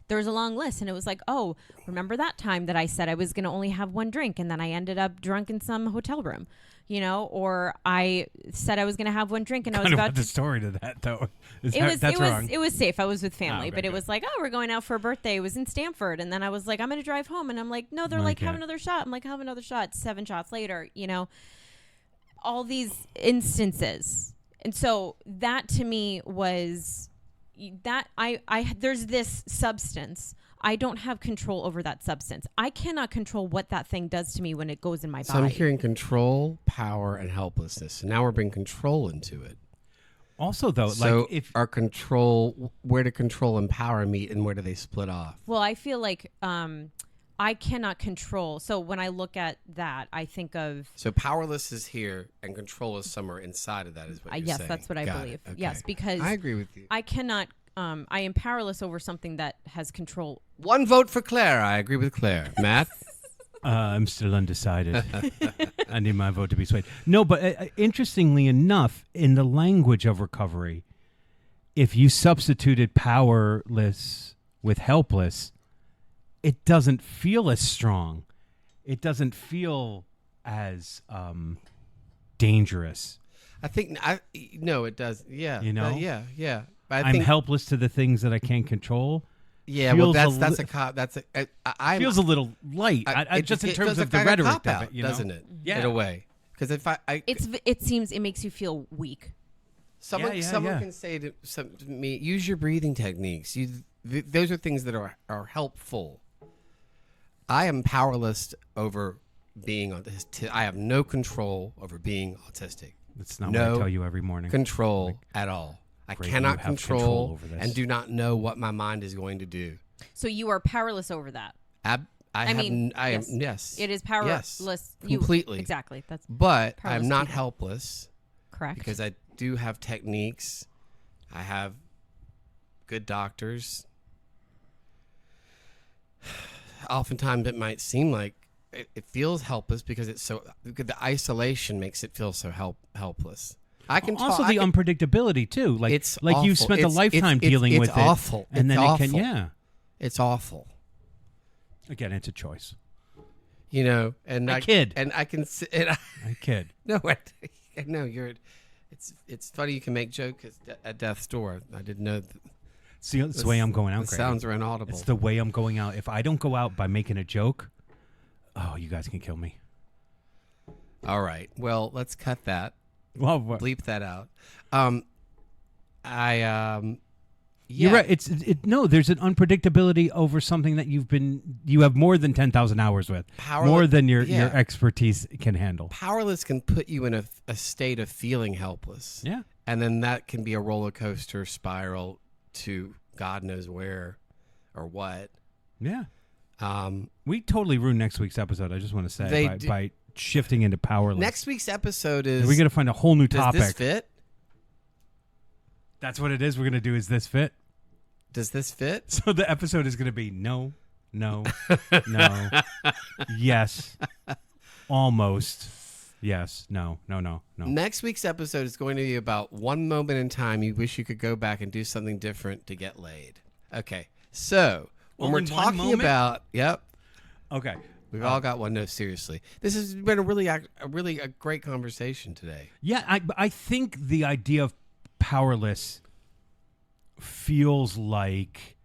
there was a long list, and it was like, oh, remember that time that I said I was going to only have one drink, and then I ended up drunk in some hotel room, or I said I was going to have one drink, and I was kind of about want the to. story to that though. That's wrong. It was safe. I was with family, okay, but it good. was like, oh, we're going out for a birthday. It was in Stanford, and then I was like, I'm going to drive home, and I'm like, no, they're like, have Okay. another shot. I'm like, have another shot. 7 shots later, all these instances, and so that to me was that I there's this substance. I don't have control over that substance. I cannot control what that thing does to me when it goes in my So body. I'm hearing control, power, and helplessness. And now we're bringing control into it. Also though, So like if our control, where do control and power meet, and where do they split off? Well, I feel like I cannot control. So when I look at that, I think of So powerless is here, and control is somewhere inside of that. Is what you're yes, saying. that's what I Got believe. it. Okay. Yes, because I agree with you. I cannot. I am powerless over something that has control. One vote for Claire. I agree with Claire. Matt. I'm still undecided. I need my vote to be swayed. No, but interestingly enough, in the language of recovery, if you substituted powerless with helpless, it doesn't feel as strong. It doesn't feel as dangerous. I think no, it does. Yeah. You know? Yeah. But I I'm think helpless to the things that I can't control. Yeah. Well, feels that's a a cop. That's a. I Feels a little light. I just in it terms feels of the like a rhetoric cop-out, of it, you know? doesn't it? Yeah. In a way, because if I It makes you feel weak. someone yeah. can say to me, use your breathing techniques. Those are things that are helpful. I am powerless over being autistic. I have no control over being autistic. That's not what I tell you every morning. Control at all. I Great, cannot you have control control over this. and do not know what my mind is going to do. So you are powerless over that. I am. yes. Yes. It is powerless. Yes, You- completely. Exactly. That's But Powerless I'm not people. helpless correct. because I do have techniques. I have good doctors. Oftentimes it might seem like it feels helpless because it's so the isolation makes it feel so helpless. I can also talk, the unpredictability too. Like It's like you awful. spent a It's- lifetime it's- dealing it's with awful. it, and It's then awful. It's awful. Again, it's a choice. And I kid. and I can and I kid. no, no, it's funny you can make jokes at death's door. I didn't know. See, it's the way I'm going out. It Grady. sounds inaudible. It's the way I'm going out. If I don't go out by making a joke, oh, you guys can kill me. All right. Well, let's cut that. Well, Bleep that out. You're right. No, there's an unpredictability over something that you have more than 10,000 hours with, more than your expertise can handle. Powerless can put you in a state of feeling helpless. Yeah. And then that can be a roller coaster spiral to God knows where or what. Yeah. Um, We totally ruined next week's episode. I just want to say They by shifting into powerless. next week's episode is. And we got to find a whole new does topic. this fit? That's what it is. We're going to do. Is this fit? Does this fit? So the episode is going to be no, no, yes, almost, yes, no. Next week's episode is going to be about one moment in time you wish you could go back and do something different to get laid. Okay, so when Only we're one talking moment? about, Okay. we've all got one. No, seriously, this has been a really great conversation today. Yeah, I think the idea of powerless feels like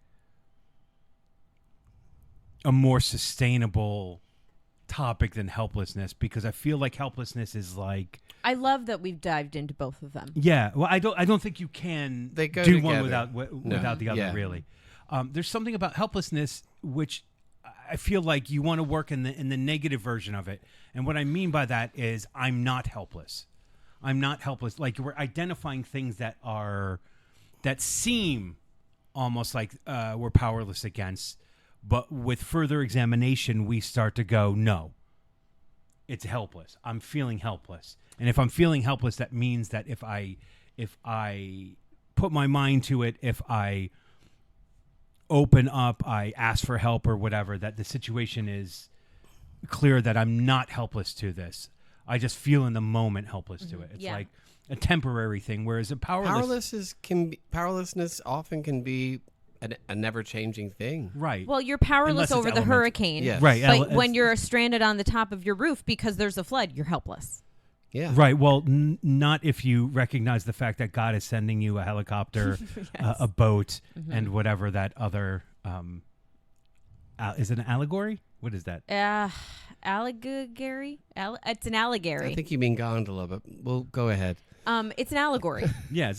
a more sustainable topic than helplessness, because I feel like helplessness is like, I love that we've dived into both of them. yeah, well, I don't think you can They go do together. one without the other, Yeah. really. There's something about helplessness which I feel like you want to work in the negative version of it. And what I mean by that is I'm not helpless. I'm not helpless. Like, we're identifying things that seem almost like we're powerless against, but with further examination, we start to go, no, it's helpless. I'm feeling helpless. And if I'm feeling helpless, that means that if I put my mind to it, if I open up, I ask for help or whatever, that the situation is clear that I'm not helpless to this. I just feel in the moment helpless to it. It's like a temporary thing, whereas a powerlessness often can be a never-changing thing. right. Well, you're powerless Unless it's over the elemental. hurricane. Yes. Right. But when you're stranded on the top of your roof because there's a flood, you're helpless. Yeah. Right. Well, not if you recognize the fact that God is sending you a helicopter, a boat, and whatever that other is it an allegory? What is that? Allegory? It's an allegory. I think you mean gondola, but we'll go ahead. It's an allegory. Yeah.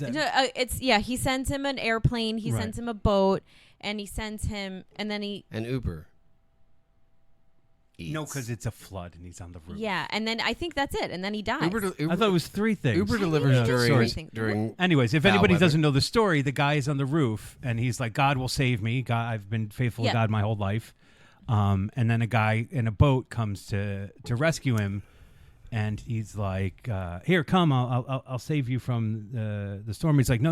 He sends him an airplane, he Right. sends him a boat, and he sends him, and then An Uber. No, because it's a flood and he's on the roof. yeah, and then I think that's it, and then he dies. Uber I thought it was three things. Uber I think delivers it is everything. during. Anyways, if foul anybody weather. doesn't know the story, the guy is on the roof and he's like, God will save me. God, I've been faithful to Yeah. God my whole life. And then a guy in a boat comes to rescue him, and he's like, "Here, come, I'll save you from the storm." He's like, "No,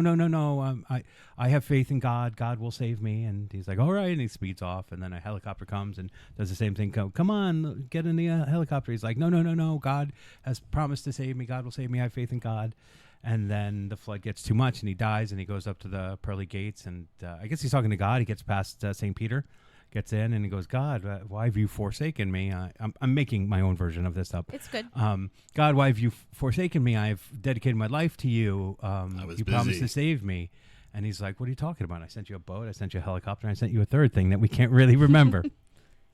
I have faith in God. God will save me." And he's like, "All right," and he speeds off. And then a helicopter comes and does the same thing. Come on, get in the helicopter. He's like, "No, God has promised to save me. God will save me. I have faith in God." And then the flood gets too much, and he dies. And he goes up to the pearly gates, and I guess he's talking to God. He gets past St. Peter. Gets in and he goes, God, why have you forsaken me? I'm making my own version of this up. It's good. God, why have you forsaken me? I've dedicated my life to you. You promised to save me. And he's like, what are you talking about? I sent you a boat. I sent you a helicopter. I sent you a third thing that we can't really remember.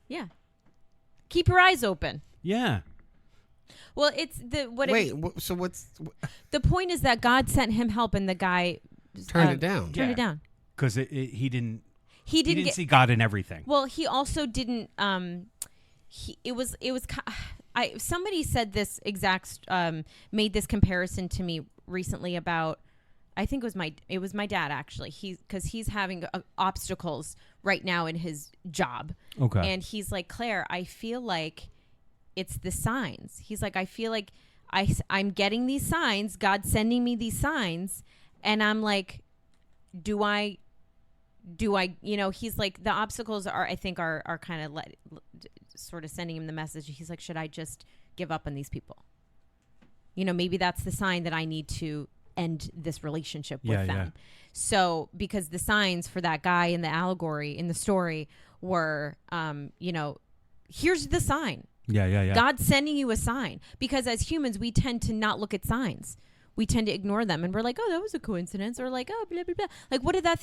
Yeah. Keep your eyes open. Yeah. Well, it's the So what's the point is that God sent him help, and the guy turned it down? Turned it down. Because he didn't He didn't see God in everything. Well, he also didn't. Somebody said this exact. Made this comparison to me recently about. I think it was my dad actually. Because he's having obstacles right now in his job. Okay. And he's like, Claire, I feel like it's the signs. He's like, I feel like I'm getting these signs. God's sending me these signs, and I'm like, do I, he's like, the obstacles are kind of sort of sending him the message. He's like, should I just give up on these people? Maybe that's the sign that I need to end this relationship with them. So, because the signs for that guy in the allegory, in the story, were, here's the sign. Yeah. God's sending you a sign. Because as humans, we tend to not look at signs. We tend to ignore them, and we're like, oh, that was a coincidence, or like, oh, blah, blah, blah. Like, what did that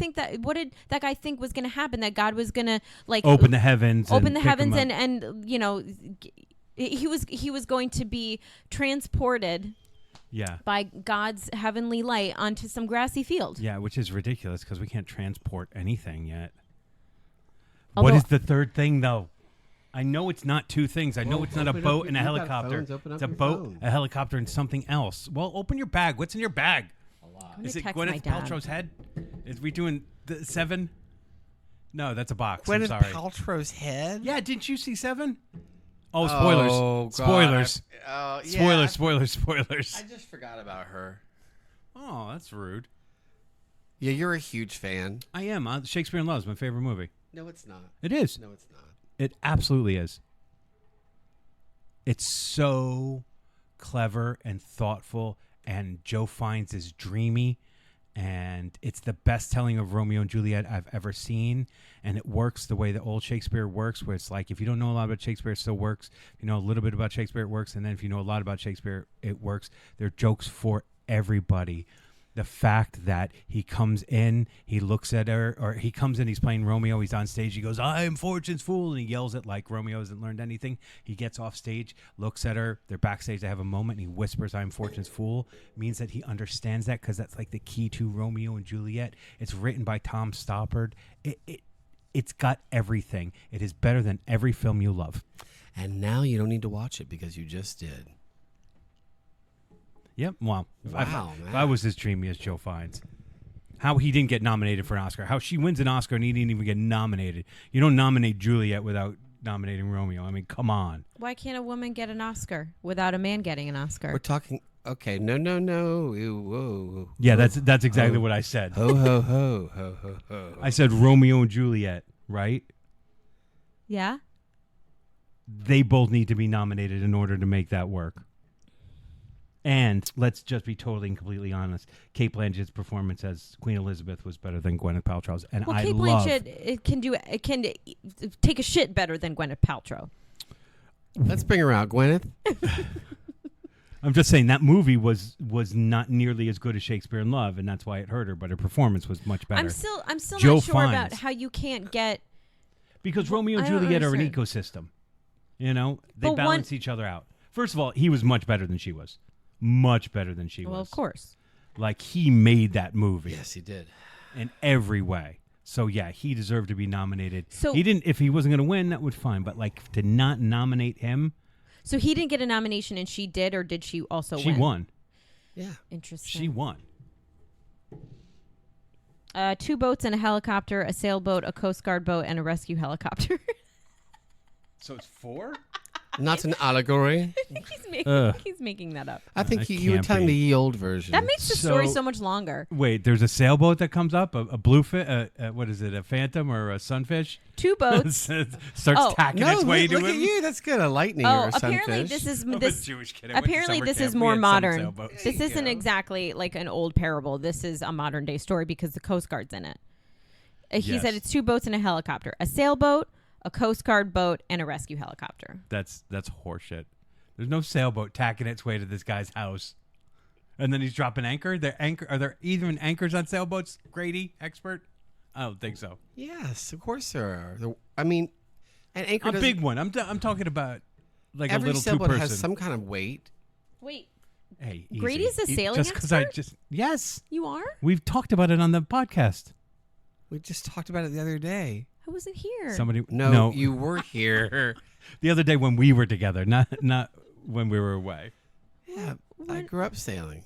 guy think was going to happen? That God was going to like open the heavens and he was going to be transported by God's heavenly light onto some grassy field. Yeah, which is ridiculous because we can't transport anything yet. Although, what is the third thing, though? I know it's not two things. I know it's not a boat and a helicopter. It's a boat, a helicopter, and something else. Well, open your bag. What's in your bag? I'm Is it text Gwyneth my dad. Paltrow's head? Is we doing the 7? No, that's a box. Gwyneth I'm sorry. Paltrow's head? Yeah, didn't you see 7? Oh, spoilers. Oh, God. Spoilers. Yeah. Spoilers. I just forgot about her. Oh, that's rude. Yeah, you're a huge fan. I am. Shakespeare in Love is my favorite movie. No, it's not. It is. No, it's not. It absolutely is. It's so clever and thoughtful, and Joe Fiennes is dreamy, and it's the best telling of Romeo and Juliet I've ever seen, and it works the way that old Shakespeare works, where it's like if you don't know a lot about Shakespeare, it still works. If you know a little bit about Shakespeare, it works, and then if you know a lot about Shakespeare, it works. They're jokes for everybody. The fact that he comes in, he looks at her, or he comes in, he's playing Romeo, he's on stage, he goes, "I am Fortune's fool," and he yells it like Romeo hasn't learned anything. He gets off stage, looks at her, they're backstage, they have a moment, and he whispers, "I'm Fortune's fool," means that he understands that, because that's like the key to Romeo and Juliet. It's written by Tom Stoppard. It's got everything. It is better than every film you love. And now you don't need to watch it because you just did. Yep. Well, Wow, if I was as dreamy as Joe Fiennes, how he didn't get nominated for an Oscar, how she wins an Oscar and he didn't even get nominated. You don't nominate Juliet without nominating Romeo. I mean, come on. Why can't a woman get an Oscar without a man getting an Oscar? We're talking. Okay, no. Ew, whoa. Yeah, that's exactly what I said. Ho ho ho ho ho ho. I said Romeo and Juliet, right? Yeah. They both need to be nominated in order to make that work. And let's just be totally and completely honest. Kate Blanchett's performance as Queen Elizabeth was better than Gwyneth Paltrow's, and Well, I Kate love. Blanchett can take a shit better than Gwyneth Paltrow. Let's bring her out, Gwyneth. I'm just saying that movie was not nearly as good as Shakespeare in Love, and that's why it hurt her. But her performance was much better. I'm still Joe not sure Fiennes. about how you can't get. Because Romeo and I don't Juliet are an understand. ecosystem. You know, they But balance each other out. First of all, he was much better than she was. Much better than she was. Well, of course. Like, he made that movie. Yes, he did. In every way. So, yeah, he deserved to be nominated. So- he didn't. If he wasn't going to win, that would fine. But, like, to not nominate him, So he didn't get a nomination, and she did, or did she also she win? won. Yeah. Interesting. She won. 2 boats and a helicopter, a sailboat, a Coast Guard boat, and a rescue helicopter. So it's 4? Not an allegory. He's making that up. I think That you were can't telling be. the ye old version. That makes the story So- so much longer. Wait, there's a sailboat that comes up, a bluefin, what is it, a phantom or a sunfish? 2 boats. Starts Oh, tacking no, its way look to at him. you. That's good. A lightning Oh, or a apparently sunfish. this is I'm a this. Jewish kid. I went to Apparently summer this camp. is We more had some modern. sailboats. This There you isn't go. exactly like an old parable. This is a modern day story because the Coast Guard's in it. He Yes. said it's 2 boats and a helicopter, a sailboat, a Coast Guard boat, and a rescue helicopter. That's horseshit. There's no sailboat tacking its way to this guy's house, and then he's dropping anchor. Are there even anchors on sailboats? Grady, expert? I don't think so. Yes, of course there are. I mean, an anchor A doesn't- big one. I'm talking about like every a little sailboat 2-person. has some kind of weight. Wait, Hey, easy. Grady's a sailing just because I expert? just yes, you are? we've talked about it on the podcast. We just talked about it the other day. I wasn't here. Somebody No, you were here. the other day when we were together, not when we were away. Yeah, I What? grew up sailing.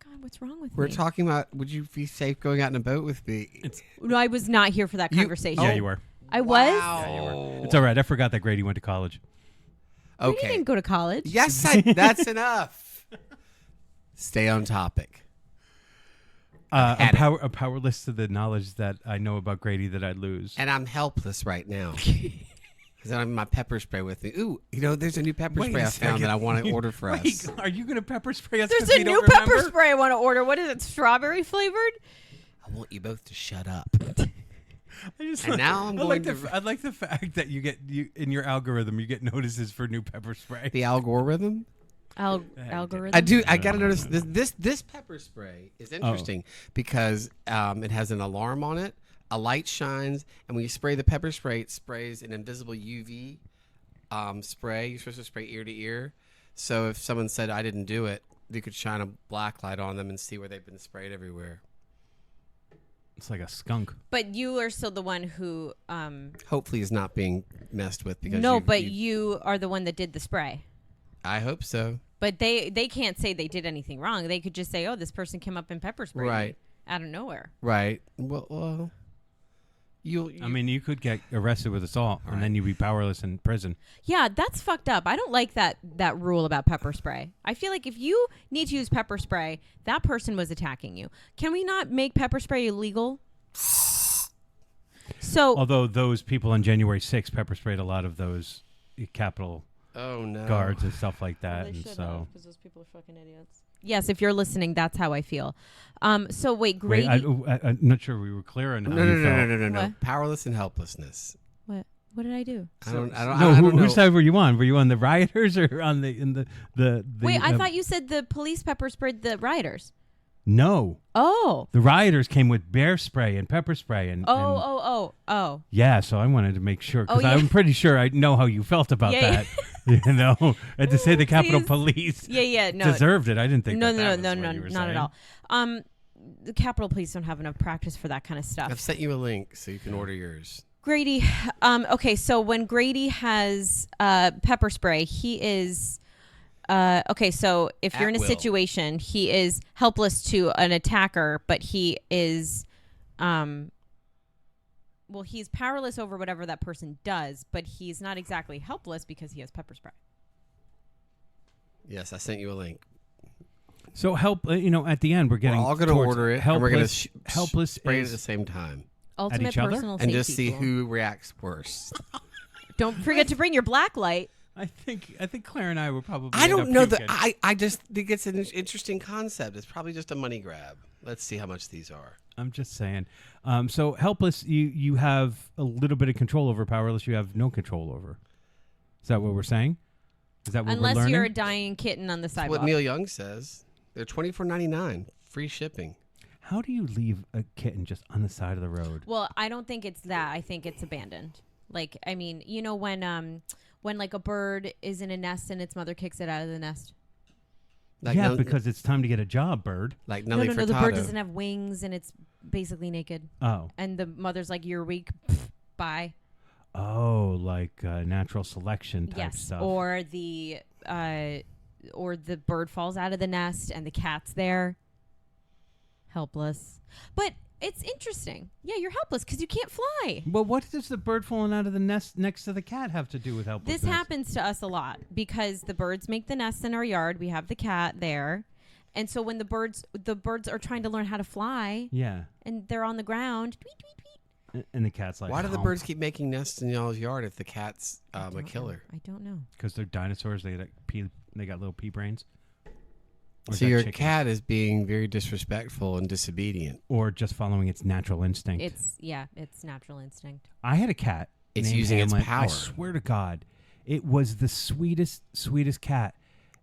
God, what's wrong with We're me? talking about would you be safe going out in a boat with me? No, I was not here for that You- conversation. Yeah, you were. I was. Yeah, you were. It's all right. I forgot that Grady went to college. You Okay. didn't go to college. Yes, that's enough. Stay on topic. Had it. I'm powerless to the knowledge that I know about Grady that I'd lose. And I'm helpless right now. Because I don't have my pepper spray with me. Ooh, there's a new pepper Wait spray a I found second. that I want to order for Wait, us. are you going to pepper spray us? There's 'cause a we new don't pepper remember? spray I want to order. What is it? Strawberry flavored? I want you both to shut up. I just And now I'm I like going to- I like the fact that you in your algorithm you get notices for new pepper spray. The algorithm. Algorithm. I gotta notice this pepper spray is interesting because it has an alarm on it. A light shines, and when you spray the pepper spray, it sprays an invisible UV spray. You're supposed to spray ear to ear. So if someone said I didn't do it, you could shine a black light on them and see where they've been sprayed everywhere. It's like a skunk. But you are still the one who. Hopefully, is not being messed with because No, but you are the one that did the spray. I hope so. But they can't say they did anything wrong. They could just say, "Oh, this person came up in pepper spray Right. out of nowhere." Right. Well, I mean, you could get arrested with assault, and then you'd be powerless in prison. Yeah, that's fucked up. I don't like that rule about pepper spray. I feel like if you need to use pepper spray, that person was attacking you. Can we not make pepper spray illegal? So, although those people on January 6th pepper sprayed a lot of those Capitol guards and stuff like that, and so because those people are fucking idiots. Yes, if you're listening, that's how I feel. So wait, Grady. I'm not sure we were clear on how you felt. No. What? Powerless and helplessness. What did I do? I don't No, know. whose side were you on? Were you on the rioters or on the Wait, I thought you said the police pepper sprayed the rioters. No. Oh. The rioters came with bear spray and pepper spray and Oh. Yeah, so I wanted to make sure because Oh, yeah. I'm pretty sure I know how you felt about Yeah, that. You know, and to say the Capitol Oopsies. Police Yeah, no. deserved it. I didn't think No, that was no, what you were not saying. at all. The Capitol Police don't have enough practice for that kind of stuff. I've sent you a link so you can order yours. Grady, okay, so when Grady has pepper spray, he is okay, so if you're At in a will. situation, he is helpless to an attacker, but he is well, he's powerless over whatever that person does, but he's not exactly helpless because he has pepper spray. Yes, I sent you a link. So at the end we're getting We're all going to towards order it, Helpless, and we're going to helpless spray it at is- the same time. Ultimate each other? personal And safety just see tool. who reacts worse. Don't forget to bring your black light. I think Claire and I were probably. I end don't up know puking. that. I just think it's an interesting concept. It's probably just a money grab. Let's see how much these are. I'm just saying. So helpless, you have a little bit of control over. Powerless, you have no control over. Is that what we're saying? Is that what we're Unless learning? you're a dying kitten on the That's sidewalk. what Neil Young says. They're $24.99, free shipping. How do you leave a kitten just on the side of the road? Well, I don't think it's that. I think it's abandoned. Like, I mean, you know when like a bird is in a nest and its mother kicks it out of the nest. Like yeah, Nel- because it's time to get a job, bird. like No, Nelly the bird Furtado. doesn't have wings and it's basically naked. Oh. And the mother's like, "You're weak. Bye." Oh, like natural selection type Yes. stuff. Or the bird falls out of the nest and the cat's there, helpless. But it's interesting. Yeah, you're helpless because you can't fly. Well, what does the bird falling out of the nest next to the cat have to do with helplessness? This happens to us a lot because the birds make the nests in our yard. We have the cat there. And so when the birds are trying to learn how to fly Yeah. and they're on the ground, tweet, tweet, tweet. And the cat's like, Why do the birds keep making nests in y'all's yard if the cat's I a don't killer? know. I don't know. Because they're dinosaurs. They got little pea brains. Or is So that your chickens? cat is being very disrespectful and disobedient. Or just following its natural instinct. It's natural instinct. I had a cat. It's named using its Hamlet. power. I swear to God, it was the sweetest cat.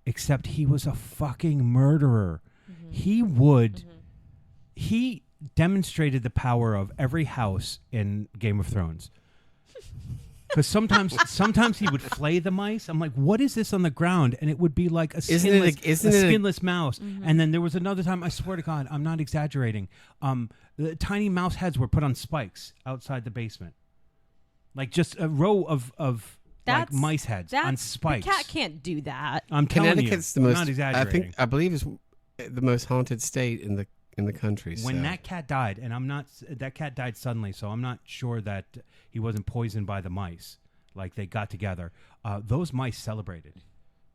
Except he was a fucking murderer. Mm-hmm. He demonstrated the power of every house in Game of Thrones. Because sometimes he would flay the mice. I'm like, what is this on the ground? And it would be like a skinless mouse. Mm-hmm. And then there was another time, I swear to God, I'm not exaggerating. The tiny mouse heads were put on spikes outside the basement. Like just a row of like mice heads on spikes. The cat can't do that. I'm telling you, Connecticut's the I'm most. not exaggerating. I believe is the most haunted state in the country. When so. that cat died, and that cat died suddenly, so I'm not sure that he wasn't poisoned by the mice. Like they got together. Those mice celebrated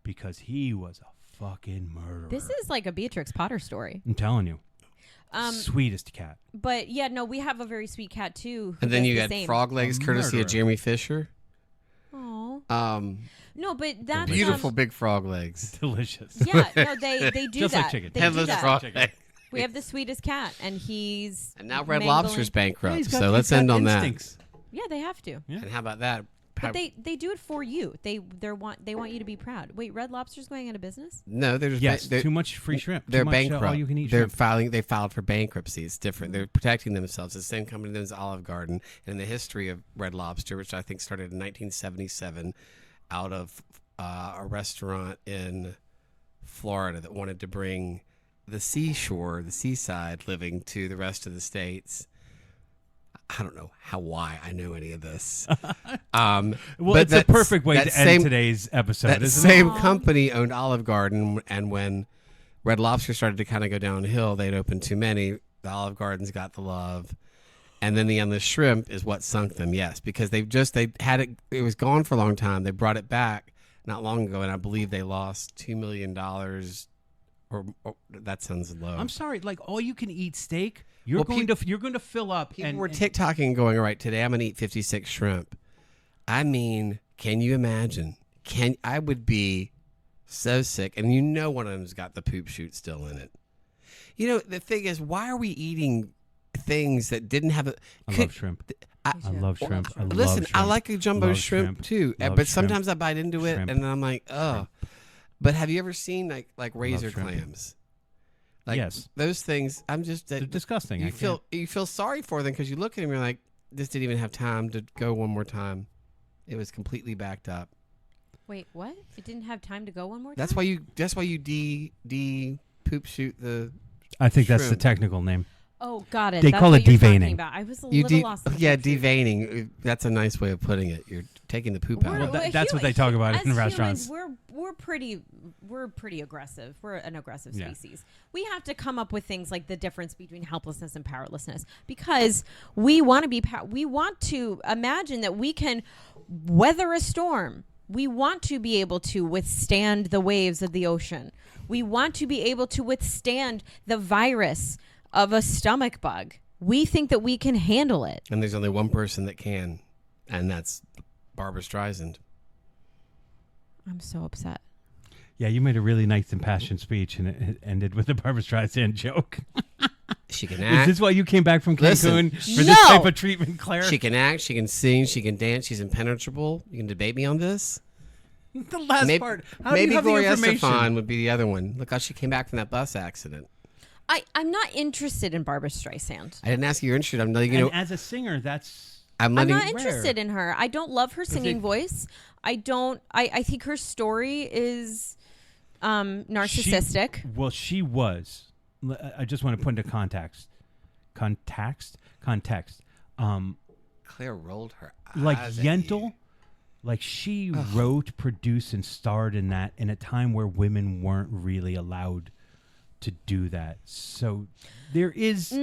because he was a fucking murderer. This is like a Beatrix Potter story. I'm telling you. Sweetest cat. But yeah, no, we have a very sweet cat too. And then you got frog legs, A courtesy murderer. of Jeremy Fisher. Oh. No, but that's Beautiful big frog legs. Delicious. Yeah, no, they do Just that. like chicken. They do Headless that. frog legs. We have the sweetest cat, and he's And now Red mangling- Lobster's bankrupt. He's got- So he's let's got end on instincts. Yeah, they have to. Yeah. that. And how about that? But they do it for you. They want you to be proud. Wait, Red Lobster's going out of business? No, they're just Yes, they're, too much free shrimp. They're too much, bankrupt. all you can eat They're shrimp. filing. They filed for bankruptcy. It's different. They're protecting themselves. It's the same company as Olive Garden. And in the history of Red Lobster, which I think started in 1977, out of a restaurant in Florida that wanted to bring the seashore, the seaside living to the rest of the states. I don't know why I know any of this. Well, but it's a perfect way that to same- end today's episode, That isn't same Aw. company owned Olive Garden, and when Red Lobster started to kind of go downhill, they'd opened too many. The Olive Gardens got the love, And then the endless shrimp is what sunk them, yes, because they had it was gone for a long time. They brought it back not long ago, and I believe they lost $2 million. Or that sounds low. I'm sorry, like all you can eat steak, you're going to fill up. People were TikToking and going, all right, today I'm going to eat 56 shrimp. I mean, can you imagine? I would be so sick, and one of them's got the poop chute still in it. The thing is, why are we eating things that didn't have a? I love shrimp. I love shrimp. Listen, I like a jumbo Love shrimp too, Love but shrimp. sometimes I bite into it, Shrimp. and then I'm like, oh. But have you ever seen like razor shrimp. clams? Like, yes, those things. I'm just they're disgusting. You feel sorry for them because you look at them, you're like, this didn't even have time to go one more time. It was completely backed up. Wait, what? It didn't have time to go one more time? That's why you poop shoot the. I think that's the shrimp. technical name. Oh, got it. They That's call what it you're talking deveining. about. I was a little lost. in the Yeah, confusion. deveining. That's a nice way of putting it. You're taking the poop out. We're- of it. that's what they talk about as in restaurants. Humans, we're pretty aggressive. We're an aggressive Yeah. species. We have to come up with things like the difference between helplessness and powerlessness because we want to be. We want to imagine that we can weather a storm. We want to be able to withstand the waves of the ocean. We want to be able to withstand the virus of a stomach bug. We think that we can handle it. And there's only one person that can, and that's Barbara Streisand. I'm so upset. Yeah, you made a really nice impassioned speech, and it ended with a Barbra Streisand joke. She can Is act. this why you came back from Listen. Cancun for this No! type of treatment, Claire? She can act. She can sing. She can dance. She's impenetrable. You can debate me on this. The last Maybe, part. How do maybe you have the Gloria information? Estefan would be the other one. Look how she came back from that bus accident. I'm not interested in Barbra Streisand. I didn't ask you your interest. I'm letting you And know. as a singer, that's I'm I'm letting. not interested in her. I don't love her singing it- voice. I don't. I think her story is narcissistic. She was. I just want to put into context. Claire rolled her eyes. Like at Yentl, you. like she wrote, produced, and starred in that in a time where women weren't really allowed to do that. So there is.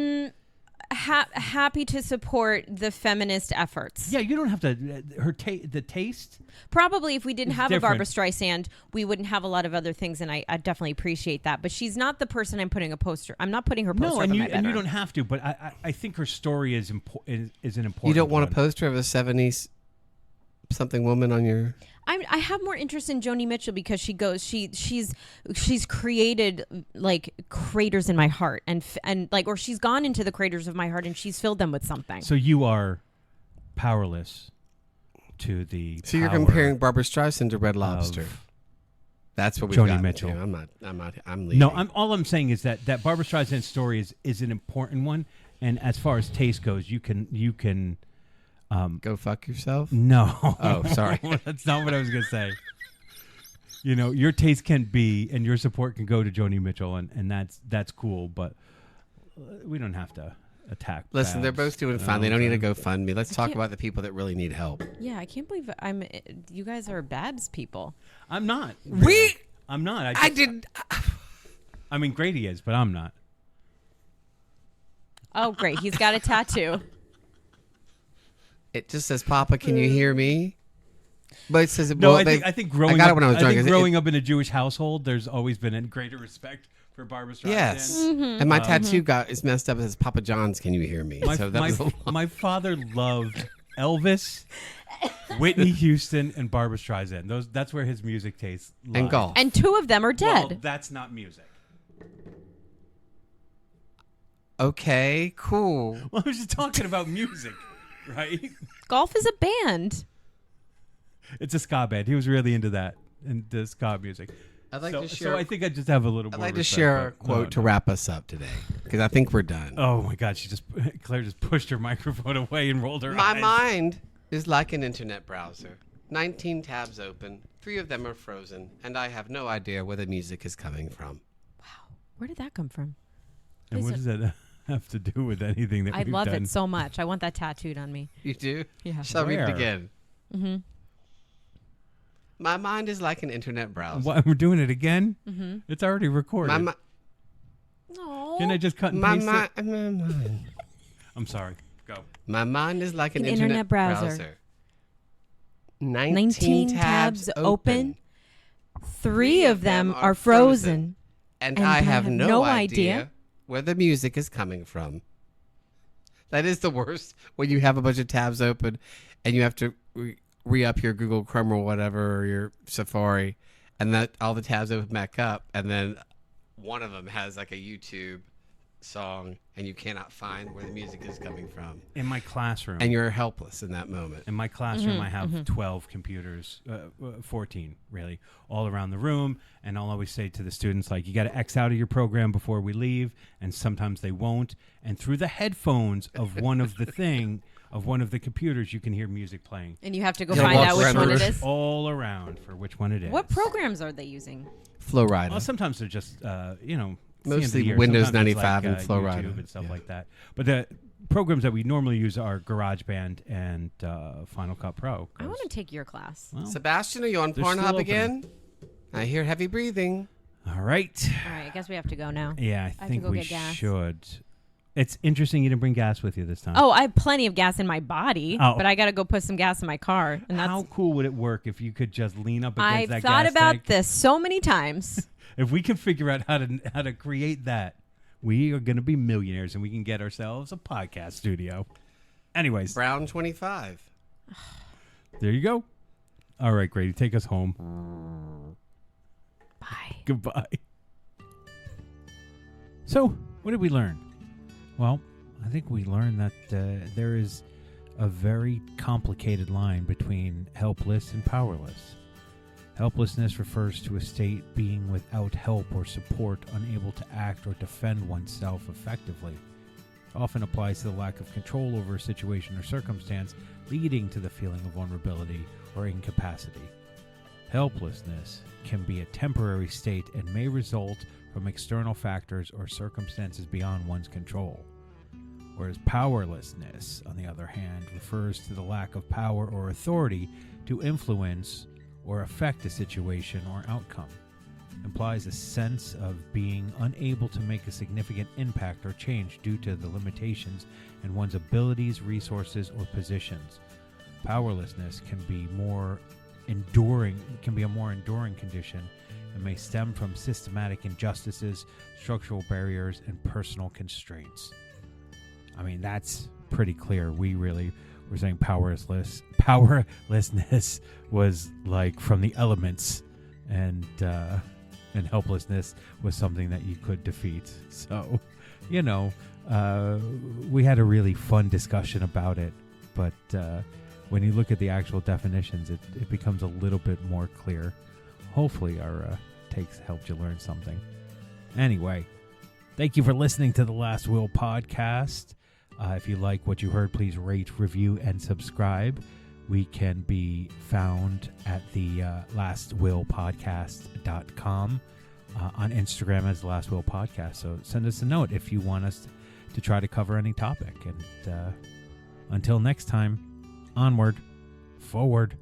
Happy to support the feminist efforts. Yeah, you don't have to. The taste. Probably if we didn't It's have a Barbra different. Streisand, we wouldn't have a lot of other things, and I definitely appreciate that. But she's not the person I'm putting a poster. I'm not putting her poster No, up and in you my bedroom. don't have to. But I think her story is an important. You don't want a one. poster of a 70s something woman on your. I have more interest in Joni Mitchell because she's created like craters in my heart and or she's gone into the craters of my heart and she's filled them with something. So you are powerless to the. So you're power comparing Barbra Streisand to Red Lobster. of- That's what we've Joni got. Mitchell. I'm leaving. No, all I'm saying is that Barbra Streisand's story is an important one, and as far as taste goes, you can. Go fuck yourself. No. Oh, sorry. That's not what I was gonna say. Your taste can be, and your support can go to Joni Mitchell, and that's cool. But we don't have to attack. Listen, they're both doing fine. They don't need to go fund me. Let's talk can't- about the people that really need help. Yeah, I can't believe you guys are Babs people. I'm not. We. I'm not. I did. I mean, Grady is, but I'm not. Oh, great. He's got a tattoo. It just says, "Papa, can you hear me?" But it says, No, well, I think growing I got up, it when I was drunk. growing up in a Jewish household, there's always been a greater respect for Barbra Streisand. Yes, Mm-hmm. and my tattoo is messed up. It says, "Papa John's, can you hear me?" So that was a lot. My father loved Elvis, Whitney Houston, and Barbra Streisand. That's where his music taste lies. And golf. And two of them are Well, dead. that's not music. Okay, cool. Well, I was just talking about music, right? Golf is a band. It's a ska band. He was really into that, into ska music. I'd like so, to share. so I think I just have a little I'd more like to respect, share a but quote to no. wrap us up today because I think we're done. Oh my God! Claire just pushed her microphone away and rolled her My eyes. mind is like an internet browser. 19 tabs open, 3 of them are frozen, and I have no idea where the music is coming from. Where did that come from? And what does that have to do with anything that I we've love done? it so much. I want that tattooed on me. You do? Yeah. Shall I read it Where? again? Mm-hmm. My mind is like an internet browser. What, we're doing it again? Mm-hmm. It's already recorded. My No. Can I just cut and my paste it? mind. I'm sorry. Go. My mind is like an An internet internet browser. 19 tabs open. 3 of them are frozen. And I have no idea where the music is coming from. That is the worst when you have a bunch of tabs open and you have to re-up your Google Chrome or whatever, or your Safari, and that all the tabs open back up, and then one of them has like a YouTube song and you cannot find where the music is coming from. In my classroom. And you're helpless in that moment. In my classroom, I have 12 computers, 14 really, all around the room. And I'll always say to the students, like, you got to X out of your program before we leave. And sometimes they won't. And through the headphones of one of the computers, you can hear music playing. And you have to go He'll find walk out which around one the it room. is. All around for which one it is. What programs are they using? Flowrider. Well, sometimes they're just, Mostly Windows Sometimes it's 95 and YouTube Flowrider. and stuff like that. But the programs that we normally use are GarageBand and Final Cut Pro. I want to take your class. Well, Sebastian, are you on They're still Pornhub opening. again? I hear heavy breathing. all right. All right, I guess we have to go now. Yeah, I have to think go we get gas. should. It's interesting you didn't bring gas with you this time. Oh, I have plenty of gas in my body, Oh. but I got to go put some gas in my car. And that's How cool would it work if you could just lean up against I've that thought gas about tank? this so many times. If we can figure out how to create that, we are going to be millionaires and we can get ourselves a podcast studio. Anyways, Brown 25. there you go. All right, Grady, take us home. Bye. Goodbye. So, what did we learn? Well, I think we learned that there is a very complicated line between helpless and powerless. Helplessness refers to a state being without help or support, unable to act or defend oneself effectively. It often applies to the lack of control over a situation or circumstance, leading to the feeling of vulnerability or incapacity. Helplessness can be a temporary state and may result from external factors or circumstances beyond one's control. Whereas powerlessness, on the other hand, refers to the lack of power or authority to influence or affect a situation or outcome. Implies a sense of being unable to make a significant impact or change due to the limitations in one's abilities, resources, or positions. Powerlessness can be a more enduring condition and may stem from systematic injustices, structural barriers, and personal constraints. I mean, that's pretty clear. We're saying powerlessness was like from the elements, and helplessness was something that you could defeat. So, we had a really fun discussion about it, but when you look at the actual definitions, it becomes a little bit more clear. Hopefully our takes helped you learn something. Anyway, thank you for listening to the Last Will podcast. If you like what you heard, please rate, review, and subscribe. We can be found at the lastwillpodcast.com, on Instagram as the Last Will Podcast. So send us a note if you want us to try to cover any topic. And until next time, onward, forward.